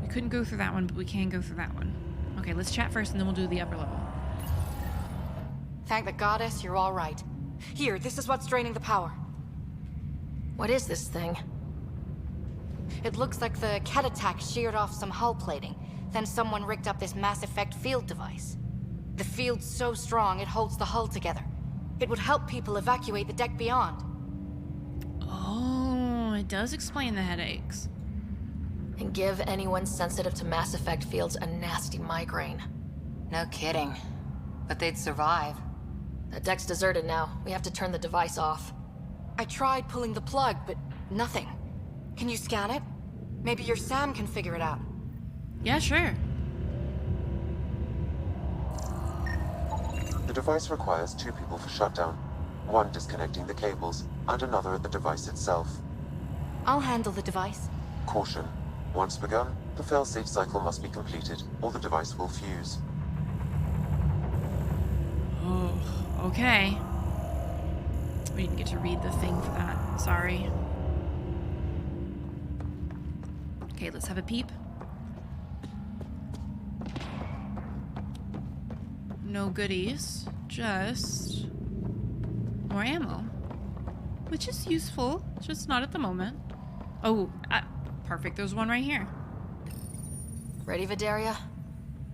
We couldn't go through that one, but we can go through that one. Okay, let's chat first and then we'll do the upper level. Thank the goddess, you're all right. Here, this is what's draining the power. What is this thing? It looks like the cat attack sheared off some hull plating. Then someone rigged up this Mass Effect field device. The field's so strong, it holds the hull together. It would help people evacuate the deck beyond. Oh, it does explain the headaches. And give anyone sensitive to Mass Effect fields a nasty migraine. No kidding. But they'd survive. The deck's deserted now. We have to turn the device off. I tried pulling the plug, but nothing. Can you scan it? Maybe your Sam can figure it out. Yeah, sure. The device requires 2 people for shutdown, 1 disconnecting the cables, and another at the device itself. I'll handle the device. Caution. Once begun, the failsafe cycle must be completed, or the device will fuse. Oh, okay. We didn't get to read the thing for that. Sorry. Okay, let's have a peep. No goodies, just more ammo, which is useful, just not at the moment. Oh, perfect. There's one right here. Ready, Vidaria?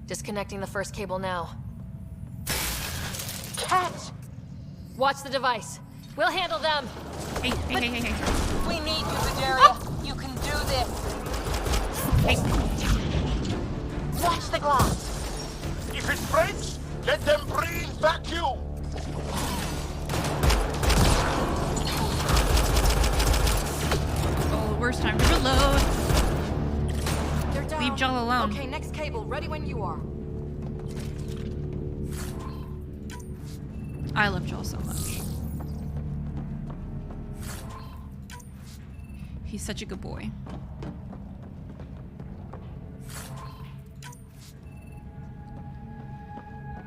Disconnecting the first cable now. Cat! Watch the device. We'll handle them. Hey. We need you, Vidaria. You can do this. Hey. Watch the glass. If it breaks, let them breathe vacuum! It's time to reload. They're down. Leave Joel alone. Okay, next cable. Ready when you are. I love Joel so much. He's such a good boy.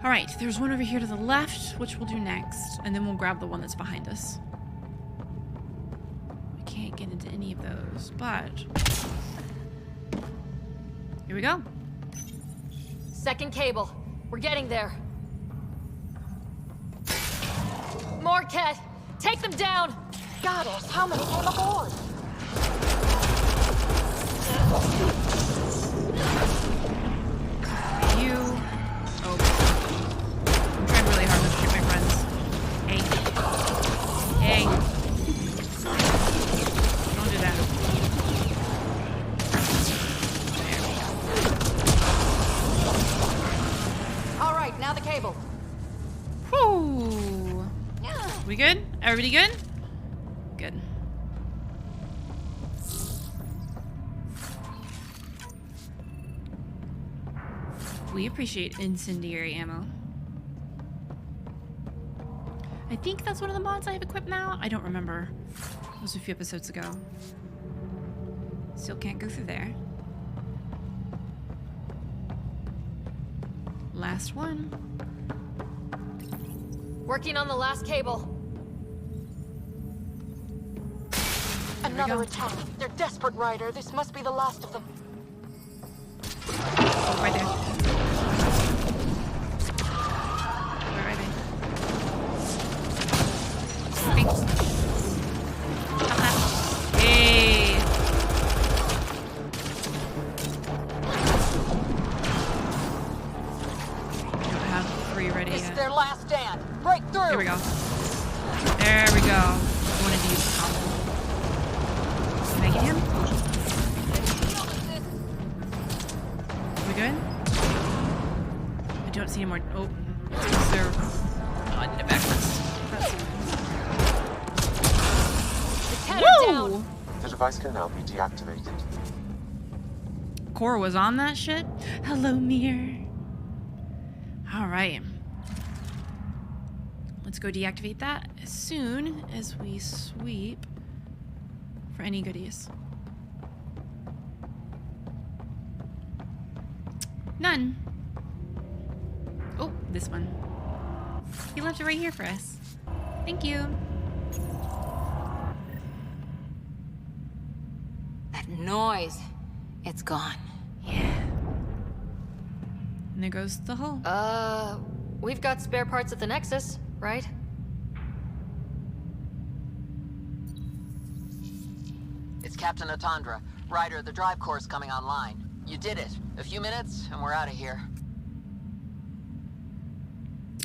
All right, there's one over here to the left, which we'll do next, and then we'll grab the one that's behind us. We can't get into any of those, but here we go. Second cable. We're getting there. More Ket! Take them down! Goddess, how many came aboard? You. Oh. I'm trying really hard to shoot my friends. Hey. Hey. Don't do that. All right, now the cable. Whew. We good? Everybody good? Good. We appreciate incendiary ammo. I think that's one of the mods I have equipped now. I don't remember. It was a few episodes ago. Still can't go through there. Last one. Working on the last cable. Another attack. They're desperate, Ryder. This must be the last of them. Right there. Where are they? Thanks. Hey. Don't have 3 ready This is yet. their last stand. Break through. Here we go. There we go. I wanted to use the combo. Can I get him? We good? I don't see any more. Oh, is there? Oh, I did it backwards. Woo! The device can now be deactivated. Cora was on that shit. Hello, mirror. All right. Let's go deactivate that as soon as we sweep for any goodies. None. Oh, this one. He left it right here for us. Thank you. That noise. It's gone. Yeah. And there goes the hole. We've got spare parts at the Nexus, right? It's Captain Atandra. Ryder, the drive core's coming online. You did it. A few minutes, and we're out of here.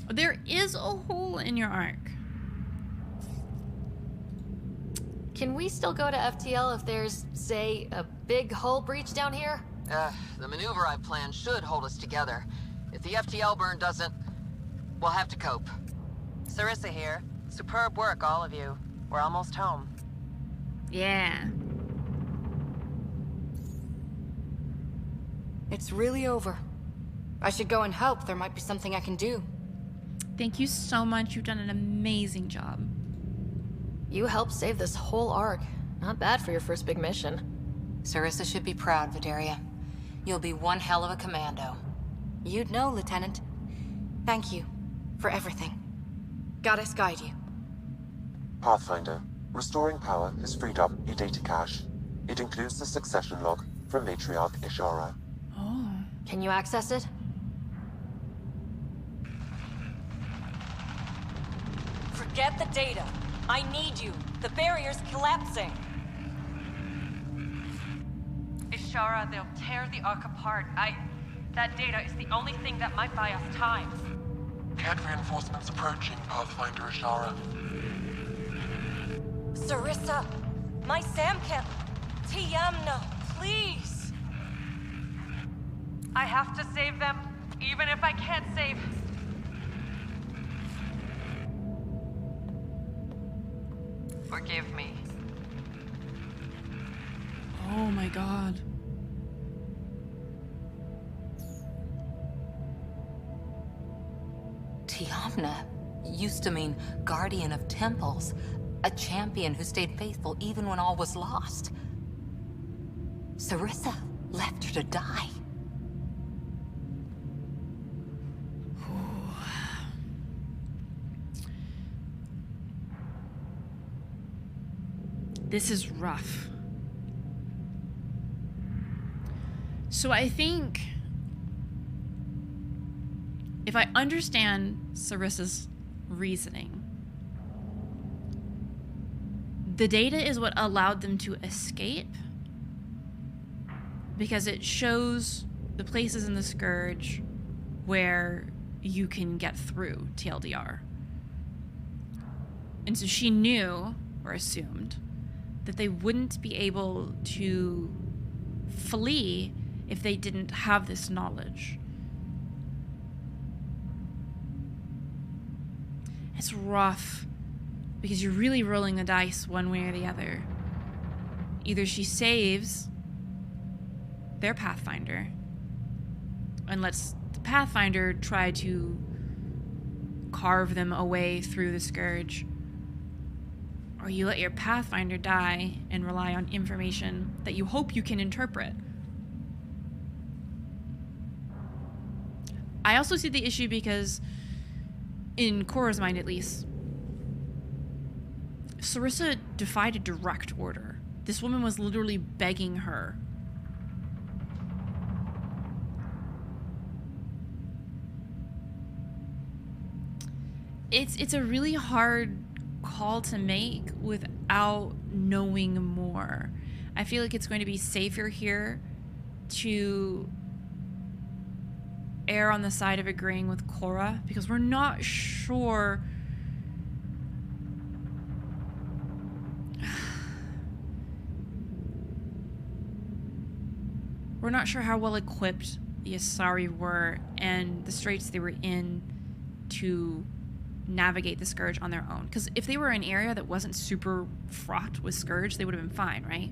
There is a hole in your arc. Can we still go to FTL if there's, say, a big hull breach down here? The maneuver I've planned should hold us together. If the FTL burn doesn't, we'll have to cope. Sarissa here. Superb work, all of you. We're almost home. Yeah. It's really over. I should go and help. There might be something I can do. Thank you so much. You've done an amazing job. You helped save this whole arc. Not bad for your first big mission. Sarissa should be proud, Vidaria. You'll be one hell of a commando. You'd know, Lieutenant. Thank you for everything. Goddess guide you. Pathfinder, restoring power has freed up a data cache. It includes the succession log from matriarch Ishara. Oh. Can you access it? Forget the data. I need you. The barrier's collapsing. Ishara, they'll tear the Ark apart. That data is the only thing that might buy us time. Cat reinforcements approaching, Pathfinder Ishara. Sarissa, my Samcat. Tiamna, please. I have to save them, even if I can't save. Forgive me. Oh my god. 𝒸𝒹𝒾𝒶 used to mean guardian of temples, a champion who stayed faithful even when all was lost. Sarissa left her to die. This is rough. So I think if I understand Sarissa's reasoning, the data is what allowed them to escape because it shows the places in the Scourge where you can get through TLDR. And so she knew, or assumed, that they wouldn't be able to flee if they didn't have this knowledge. It's rough because you're really rolling the dice one way or the other. Either she saves their pathfinder and lets the pathfinder try to carve them away through the Scourge, or you let your pathfinder die and rely on information that you hope you can interpret. I also see the issue because, in Cora's mind at least, Sarissa defied a direct order. This woman was literally begging her. It's a really hard call to make without knowing more. I feel like it's going to be safer here to err on the side of agreeing with Cora because we're not sure how well equipped the Asari were and the straits they were in to navigate the Scourge on their own. Because if they were in an area that wasn't super fraught with Scourge, they would have been fine, right?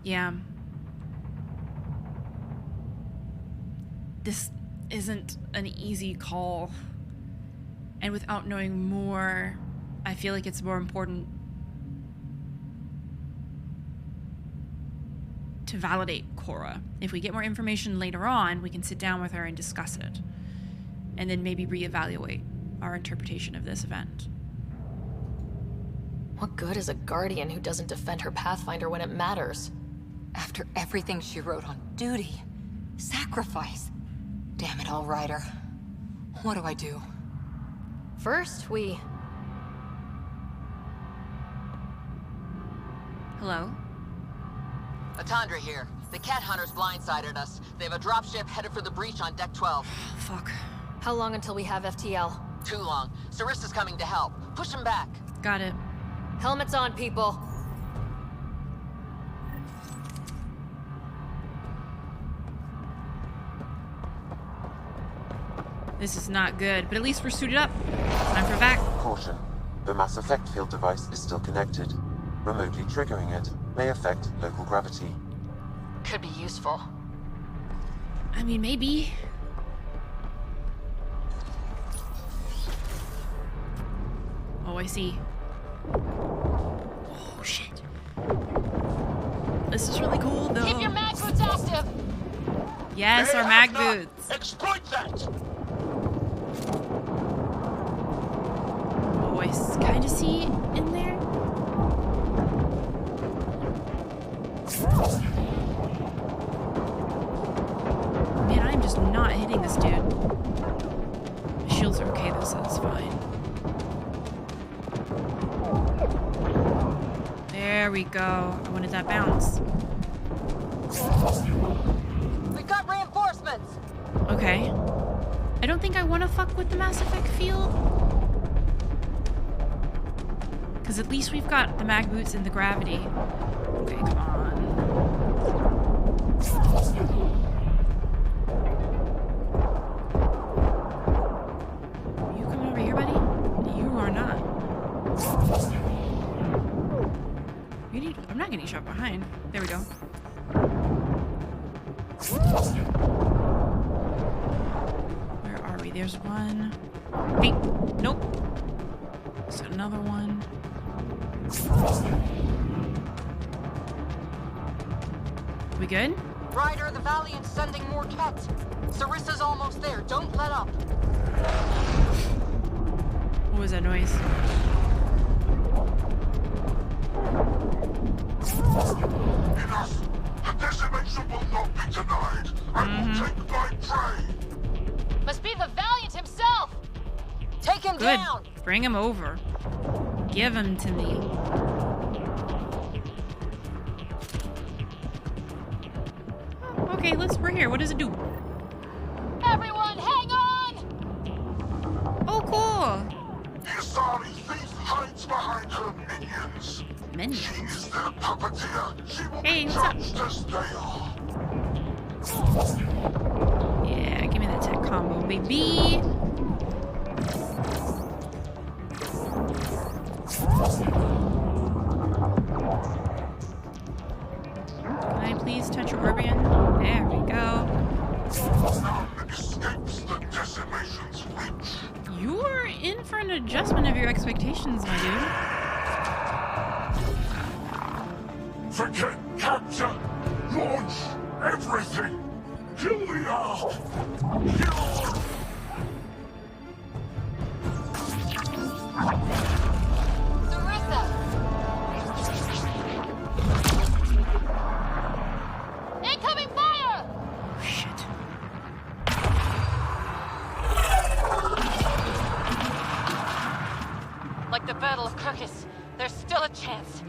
Yeah. This isn't an easy call. And without knowing more, I feel like it's more important to validate Cora. If we get more information later on, we can sit down with her and discuss it. And then maybe reevaluate our interpretation of this event. What good is a guardian who doesn't defend her pathfinder when it matters? After everything she wrote on duty, sacrifice. Damn it all, Ryder. What do I do? First, we... Hello? Atandra here. The cat hunters blindsided us. They have a dropship headed for the breach on deck 12. Fuck. How long until we have FTL? Too long. Sarissa's coming to help. Push him back. Got it. Helmets on, people. This is not good, but at least we're suited up. Time for vac. Caution. The mass effect field device is still connected. Remotely triggering it may affect local gravity. Could be useful. I mean, maybe. Oh, I see. Oh, shit. This is really cool, though. Keep your mag boots active! Yes, our mag boots. Exploit that! Oh, I kind of see it in there. Man, I'm just not hitting this dude. The shields are okay, though, so that's fine. There we go. I wanted that bounce. We've got reinforcements! Okay. I don't think I want to fuck with the Mass Effect field. Because at least we've got the mag boots and the gravity. Okay, come on. You coming over here, buddy? You are not. I'm not getting shot behind. There we go. Where are we? There's one. Hey, nope. There's another one. We good? Ryder, the Valiant's sending more Kett. Sarissa's almost there. Don't let up. What was that noise? Enough! The decimation will not be denied. I will take my prey. Must be the Valiant himself. Take him Good. down. Bring him over. Give him to me. Oh, okay, we're here. What does it do? Everyone, hang on! Oh, cool. The Asari thief hides behind her minions. Minions? She is their puppeteer. She will Hey, be what's up? judged as they are. Yeah, give me that tech combo, baby. Can I please touch your organ? There we go. None escapes the decimation's reach. You're in for an adjustment of your expectations, my dude. Forget capture! Launch everything! Kill the Ark! Kill! Sarissa! Incoming fire! Shit. Like the Battle of Kirkus, there's still a chance.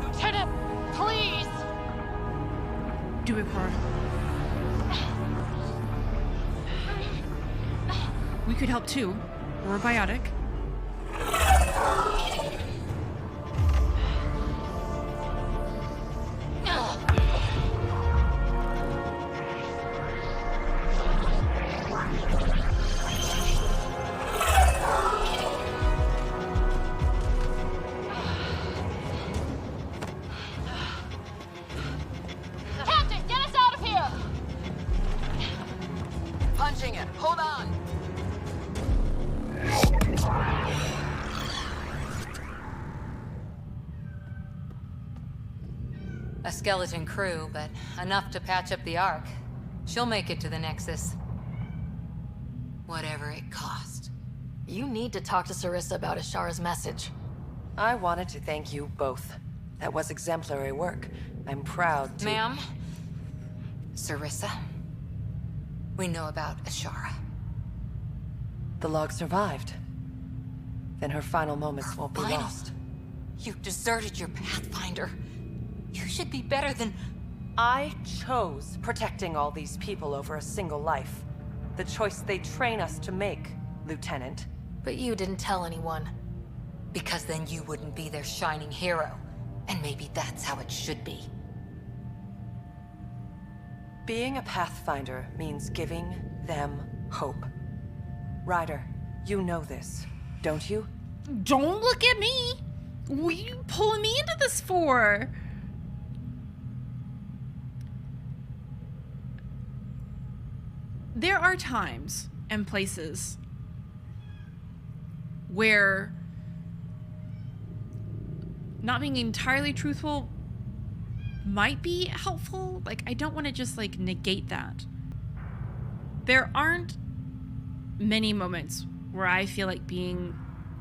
Lieutenant, please! Do it, Cora. We could help too. We're biotic. Captain, get us out of here! Punching it. Hold on. A skeleton crew, but enough to patch up the Ark. She'll make it to the Nexus. Whatever it cost. You need to talk to Sarissa about Ashara's message. I wanted to thank you both. That was exemplary work. I'm proud to... Ma'am? Sarissa? We know about Ashara. The log survived. Then her final moments won't be Final? lost. You deserted your pathfinder. You should be better than... I chose protecting all these people over a single life. The choice they train us to make, Lieutenant. But you didn't tell anyone. Because then you wouldn't be their shining hero. And maybe that's how it should be. Being a pathfinder means giving them hope. Ryder, you know this, don't you? Don't look at me! What are you pulling me into this for? There are times and places where not being entirely truthful might be helpful. Like, I don't want to just like negate that. There aren't many moments where I feel like being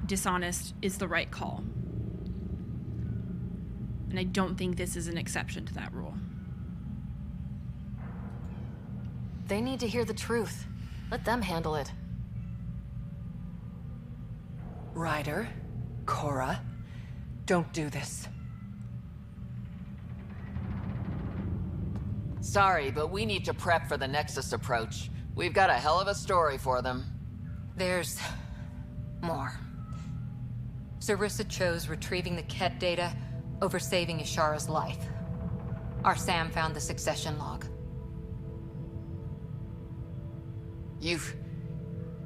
dishonest is the right call. And I don't think this is an exception to that rule. They need to hear the truth. Let them handle it. Ryder, Cora, don't do this. Sorry, but we need to prep for the Nexus approach. We've got a hell of a story for them. There's... more. Sarissa chose retrieving the Kett data over saving Ashara's life. Our Sam found the succession log.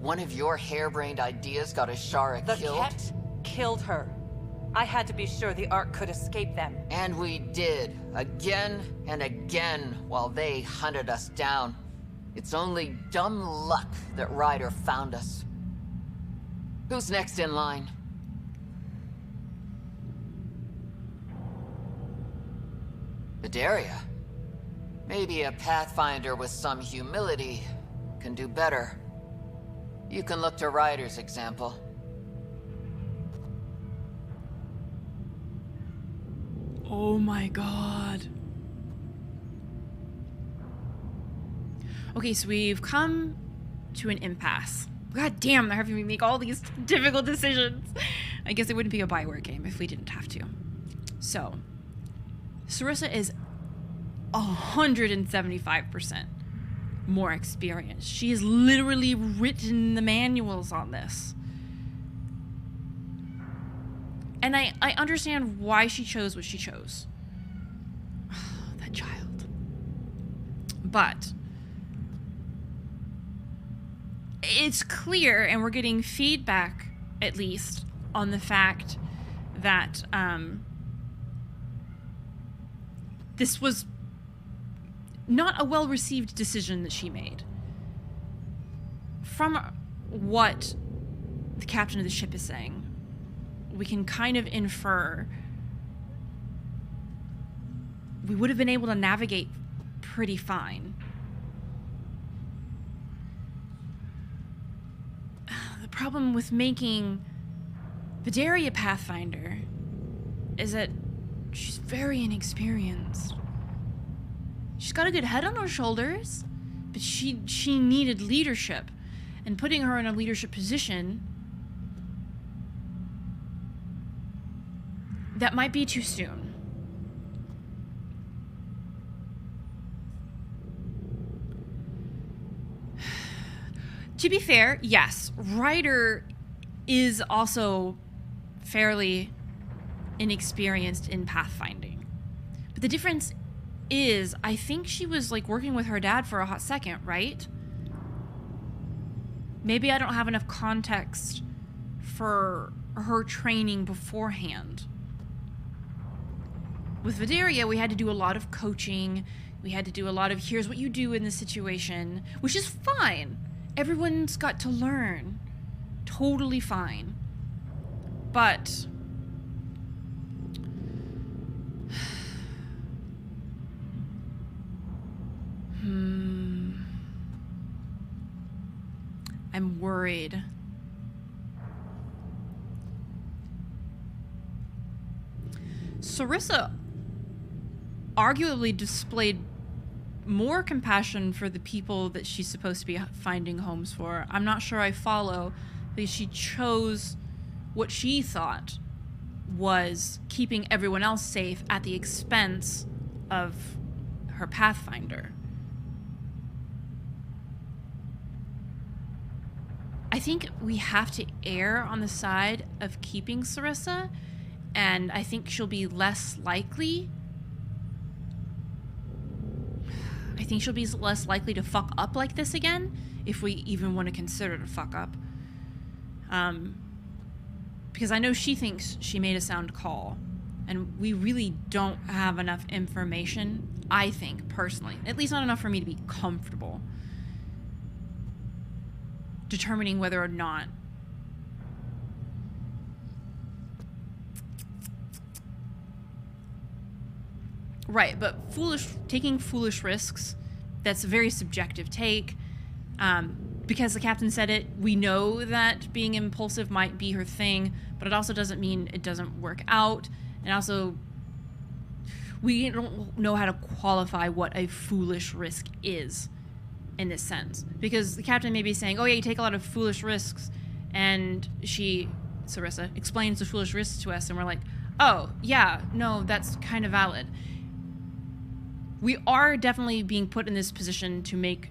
One of your harebrained ideas got Ashara The killed? Ket killed her. I had to be sure the Ark could escape them. And we did, again and again, while they hunted us down. It's only dumb luck that Ryder found us. Who's next in line? Bedaria. Maybe a pathfinder with some humility can do better. You can look to Ryder's example. Oh my god. Okay, so we've come to an impasse. God damn, they're having me make all these difficult decisions. I guess it wouldn't be a BioWare game if we didn't have to. So, Sarissa is 175% more experienced. She has literally written the manuals on this. And I understand why she chose what she chose. That child. But it's clear, and we're getting feedback, at least, on the fact that this was not a well-received decision that she made. From what the captain of the ship is saying, we can kind of infer we would have been able to navigate pretty fine. The problem with making Bedaria Pathfinder is that she's very inexperienced. She's got a good head on her shoulders, but she needed leadership, and putting her in a leadership position, that might be too soon. To be fair, yes, Ryder is also fairly inexperienced in pathfinding. But the difference is, I think she was like working with her dad for a hot second, right? Maybe I don't have enough context for her training beforehand. With Bedaria, we had to do a lot of coaching. We had to do a lot of, here's what you do in this situation, which is fine. Everyone's got to learn. Totally fine. But I'm worried. Sarissa arguably displayed more compassion for the people that she's supposed to be finding homes for. I'm not sure I follow, because she chose what she thought was keeping everyone else safe at the expense of her Pathfinder. I think we have to err on the side of keeping Sarissa, and I think she'll be less likely. I think she'll be less likely to fuck up like this again, if we even want to consider it a fuck up. Because I know she thinks she made a sound call, and we really don't have enough information, I think, personally. At least not enough for me to be comfortable determining whether or not right, but taking foolish risks, that's a very subjective take. Because the captain said it, we know that being impulsive might be her thing, but it also doesn't mean it doesn't work out. And also, we don't know how to qualify what a foolish risk is in this sense. Because the captain may be saying, oh yeah, you take a lot of foolish risks, and Sarissa, explains the foolish risks to us, and we're like, oh, yeah, no, that's kind of valid. We are definitely being put in this position to make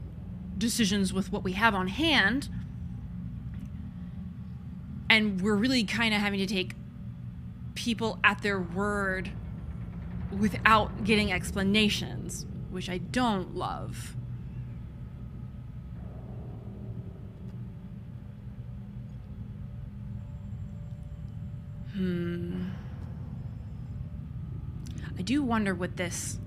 decisions with what we have on hand, and we're really kind of having to take people at their word without getting explanations, which I don't love. do wonder what this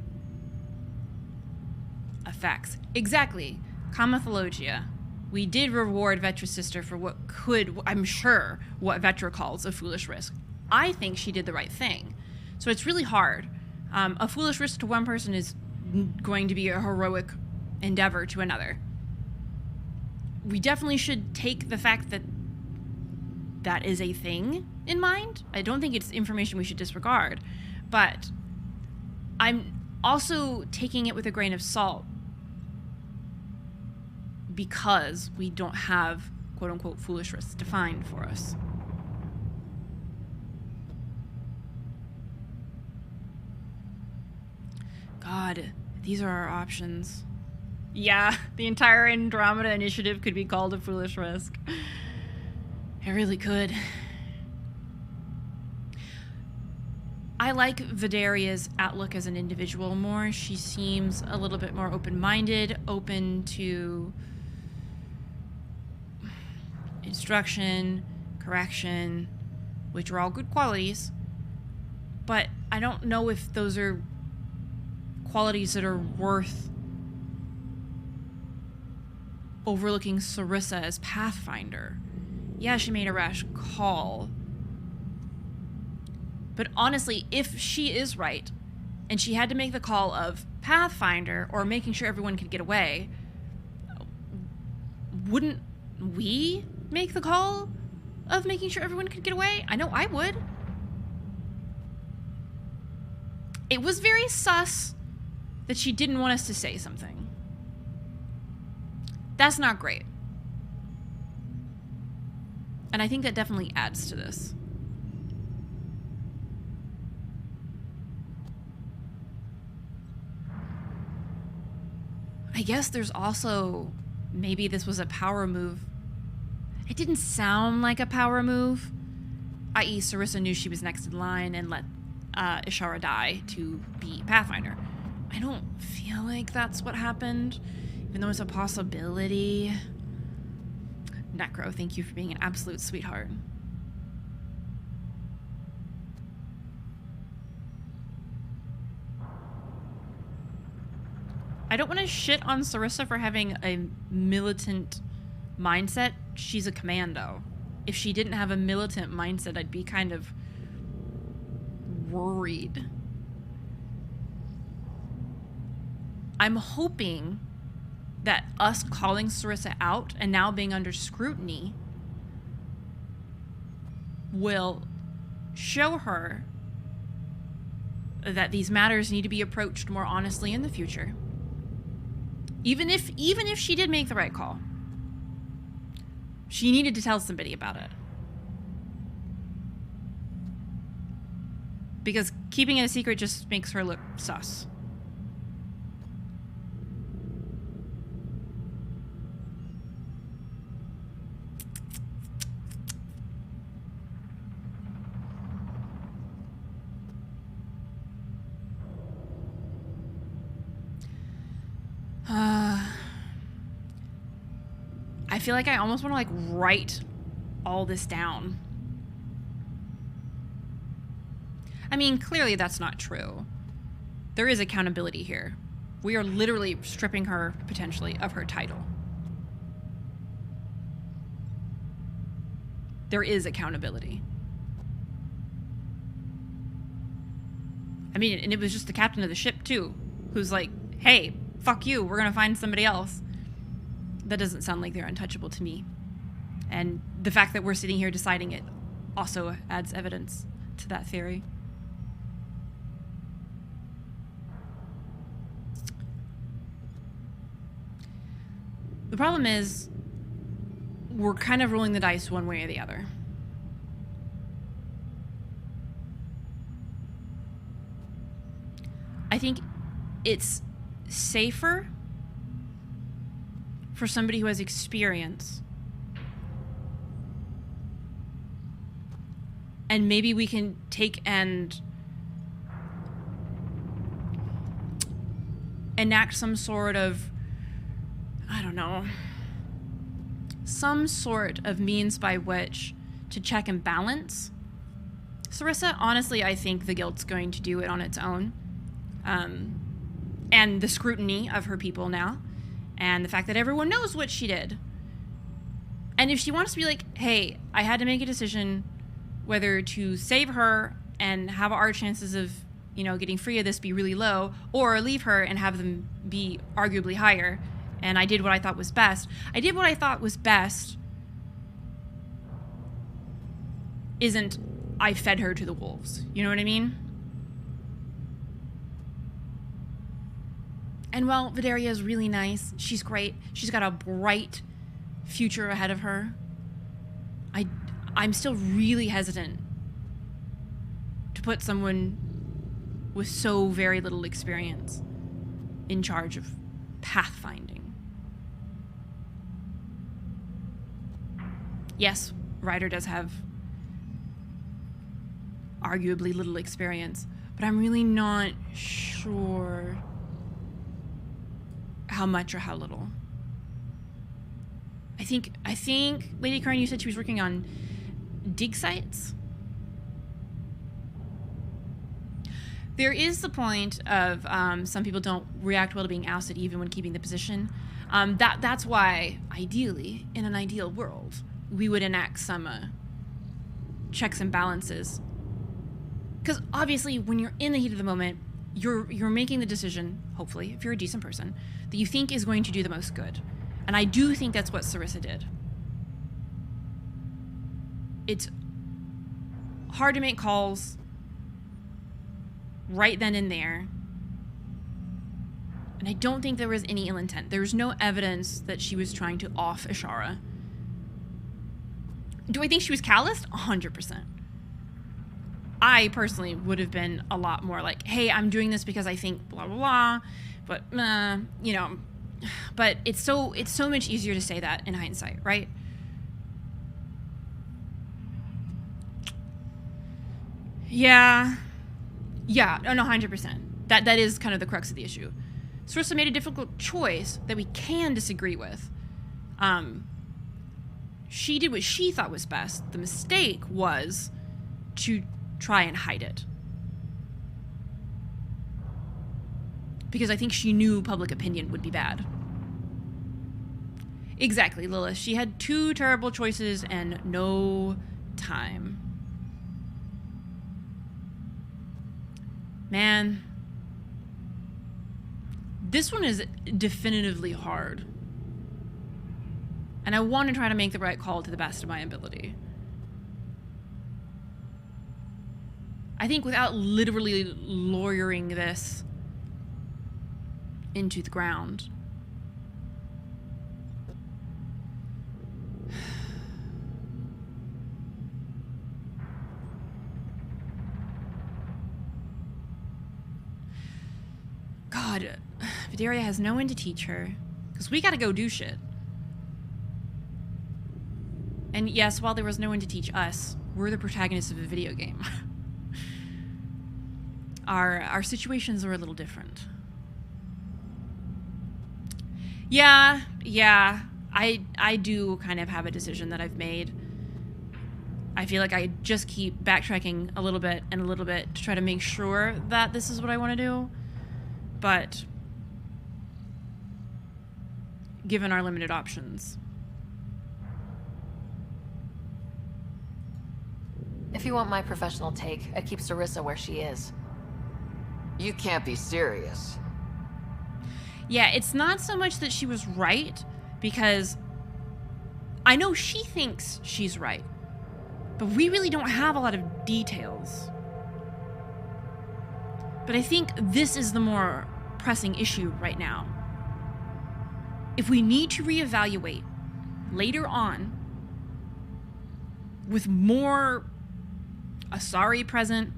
affects. Exactly. 𝒸𝒹𝒾𝒶. We did reward Vetra's sister for what could, I'm sure, what Vetra calls a foolish risk. I think she did the right thing. So it's really hard. A foolish risk to one person is going to be a heroic endeavor to another. We definitely should take the fact that that is a thing in mind. I don't think it's information we should disregard, but I'm also taking it with a grain of salt because we don't have quote-unquote foolish risks defined for us. God, these are our options. Yeah, the entire Andromeda initiative could be called a foolish risk. It really could. I like Vidaria's outlook as an individual more. She seems a little bit more open-minded, open to instruction, correction, which are all good qualities. But I don't know if those are qualities that are worth overlooking Sarissa as pathfinder. Yeah, she made a rash call. But honestly, if she is right, and she had to make the call of pathfinder or making sure everyone could get away, wouldn't we make the call of making sure everyone could get away? I know I would. It was very sus that she didn't want us to say something. That's not great. And I think that definitely adds to this. I guess there's also, maybe this was a power move. It didn't sound like a power move, i.e. Sarissa knew she was next in line and let Ishara die to be Pathfinder. I don't feel like that's what happened, even though it's a possibility. Necro, thank you for being an absolute sweetheart. I don't want to shit on Sarissa for having a militant mindset. She's a commando. If she didn't have a militant mindset, I'd be kind of worried. I'm hoping that us calling Sarissa out and now being under scrutiny will show her that these matters need to be approached more honestly in the future. Even if she did make the right call, she needed to tell somebody about it. Because keeping it a secret just makes her look sus. I feel like I almost want to like write all this down. I mean, clearly that's not true. There is accountability here. We are literally stripping her, potentially, of her title. There is accountability. I mean, and it was just the captain of the ship, too, who's like, hey, fuck you, we're gonna find somebody else. That doesn't sound like they're untouchable to me. And the fact that we're sitting here deciding it also adds evidence to that theory. The problem is, we're kind of rolling the dice one way or the other. I think it's safer for somebody who has experience. And maybe we can take and enact some sort of, I don't know, some sort of means by which to check and balance. Sarissa, honestly, I think the guild's going to do it on its own. And the scrutiny of her people now, and the fact that everyone knows what she did. And if she wants to be like, hey, I had to make a decision whether to save her and have our chances of, you know, getting free of this be really low, or leave her and have them be arguably higher, and I did what I thought was best. I did what I thought was best isn't I fed her to the wolves. You know what I mean? And while Vidaria is really nice, she's great, she's got a bright future ahead of her, I'm still really hesitant to put someone with so very little experience in charge of pathfinding. Yes, Ryder does have arguably little experience, but I'm really not sure how much or how little. I think Lady Karen, you said she was working on dig sites. There is the point of some people don't react well to being ousted even when keeping the position. That's why, ideally, in an ideal world, we would enact some checks and balances. Because obviously, when you're in the heat of the moment, you're making the decision, hopefully, if you're a decent person, that you think is going to do the most good. And I do think that's what Sarissa did. It's hard to make calls right then and there. And I don't think there was any ill intent. There's no evidence that she was trying to off Ashara. Do I think she was calloused? 100%. I personally would have been a lot more like, hey, I'm doing this because I think blah, blah, blah. But, you know, but it's so much easier to say that in hindsight, right? Yeah, no, 100%. That is kind of the crux of the issue. Sarissa made a difficult choice that we can disagree with. She did what she thought was best. The mistake was to try and hide it. Because I think she knew public opinion would be bad. Exactly, Lilith. She had 2 terrible choices and no time. Man, this one is definitively hard. And I want to try to make the right call to the best of my ability. I think without literally lawyering this into the ground, God, Vidaria has no one to teach her, because we gotta go do shit. And yes, while there was no one to teach us, we're the protagonists of a video game. Our situations are a little different. Yeah, I do kind of have a decision that I've made. I feel like I just keep backtracking a little bit and a little bit to try to make sure that this is what I want to do. But given our limited options. If you want my professional take, I'd keep Sarissa where she is. You can't be serious. Yeah, it's not so much that she was right, because I know she thinks she's right, but we really don't have a lot of details. But I think this is the more pressing issue right now. If we need to reevaluate later on with more Asari present,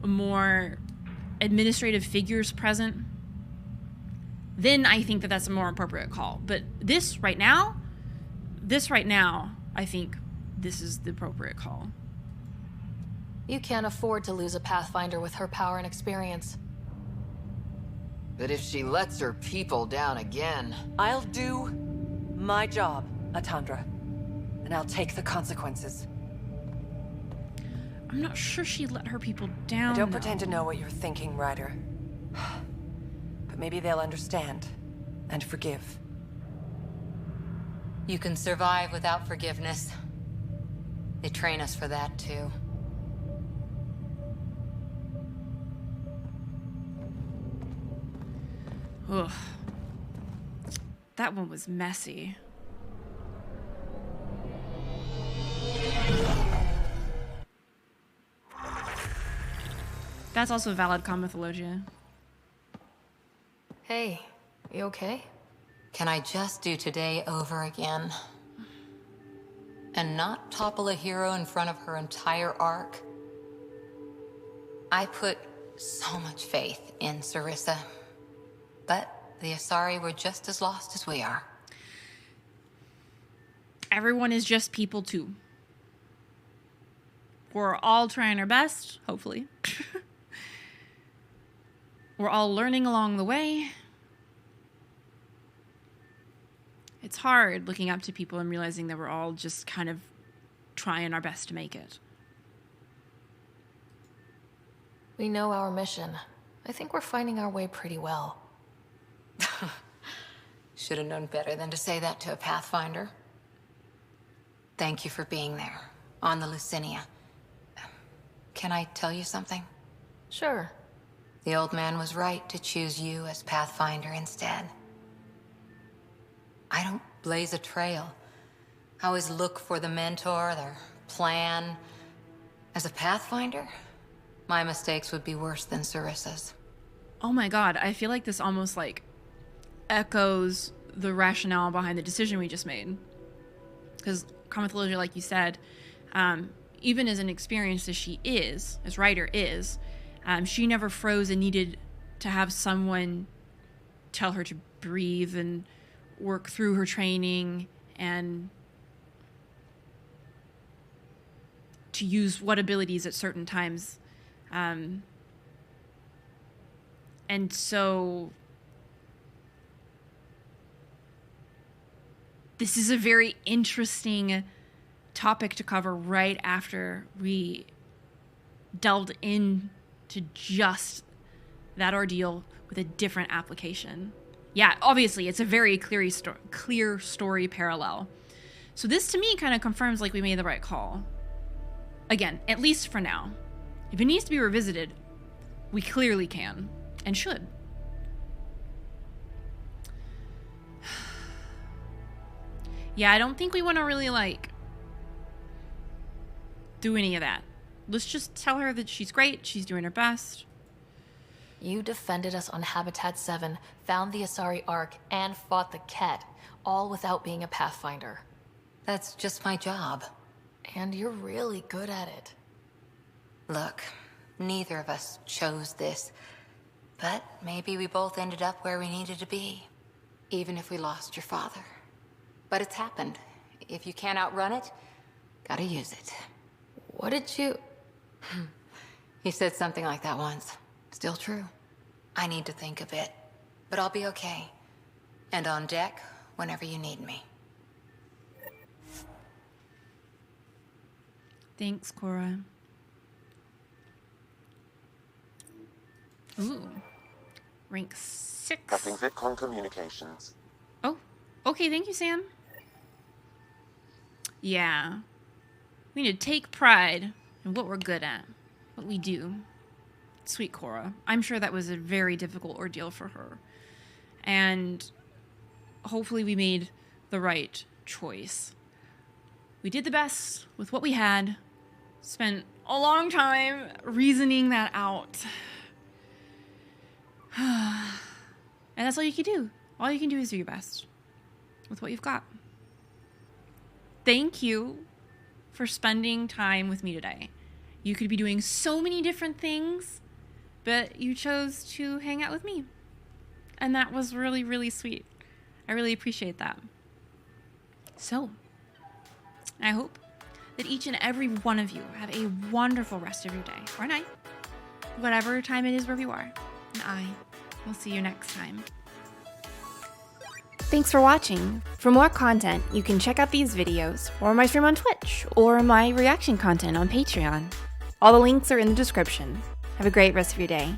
more administrative figures present, then I think that that's a more appropriate call. But this right now, I think this is the appropriate call. You can't afford to lose a Pathfinder with her power and experience. But if she lets her people down again... I'll do my job, Atandra. And I'll take the consequences. I'm not sure she let her people down, I don't pretend to know what you're thinking, Ryder. But maybe they'll understand and forgive. You can survive without forgiveness. They train us for that, too. Ugh. That one was messy. That's also valid 𝒂𝒹𝒾𝒶. Hey, you okay? Can I just do today over again? And not topple a hero in front of her entire arc? I put so much faith in Sarissa. But the Asari were just as lost as we are. Everyone is just people too. We're all trying our best, hopefully. We're all learning along the way. It's hard looking up to people and realizing that we're all just kind of trying our best to make it. We know our mission. I think we're finding our way pretty well. Should have known better than to say that to a pathfinder. Thank you for being there, on the Lucinia. Can I tell you something? Sure. The old man was right to choose you as pathfinder instead. I don't blaze a trail. I always look for the mentor, their plan. As a pathfinder, my mistakes would be worse than Sarissa's. Oh my god, I feel like this almost like echoes the rationale behind the decision we just made. Because 𝒂𝒹𝒾𝒶, like you said, even as inexperienced as she is, as Ryder is, she never froze and needed to have someone tell her to breathe and work through her training and to use what abilities at certain times. And so this is a very interesting topic to cover right after we delved into just that ordeal with a different application. Yeah, obviously, it's a very clear story parallel. So this, to me, kind of confirms like we made the right call. Again, at least for now. If it needs to be revisited, we clearly can and should. Yeah, I don't think we want to really, like, do any of that. Let's just tell her that she's great, she's doing her best. You defended us on Habitat 7, found the Asari Ark, and fought the 𝒃, all without being a pathfinder. That's just my job. And you're really good at it. Look, neither of us chose this, but maybe we both ended up where we needed to be, even if we lost your father. But it's happened. If you can't outrun it, gotta use it. What did you... He said something like that once. Still true. I need to think a bit, but I'll be okay. And on deck whenever you need me. Thanks, Cora. Ooh. Rank 6. Cutting VidCon communications. Oh, okay, thank you, Sam. Yeah. We need to take pride in what we're good at, what we do. Sweet Cora. I'm sure that was a very difficult ordeal for her. And hopefully we made the right choice. We did the best with what we had. Spent a long time reasoning that out. And that's all you can do. All you can do is do your best with what you've got. Thank you for spending time with me today. You could be doing so many different things, but you chose to hang out with me. And that was really, really sweet. I really appreciate that. So, I hope that each and every one of you have a wonderful rest of your day or night, whatever time it is wherever you are. And I will see you next time. Thanks for watching. For more content, you can check out these videos, or my stream on Twitch, or my reaction content on Patreon. All the links are in the description. Have a great rest of your day.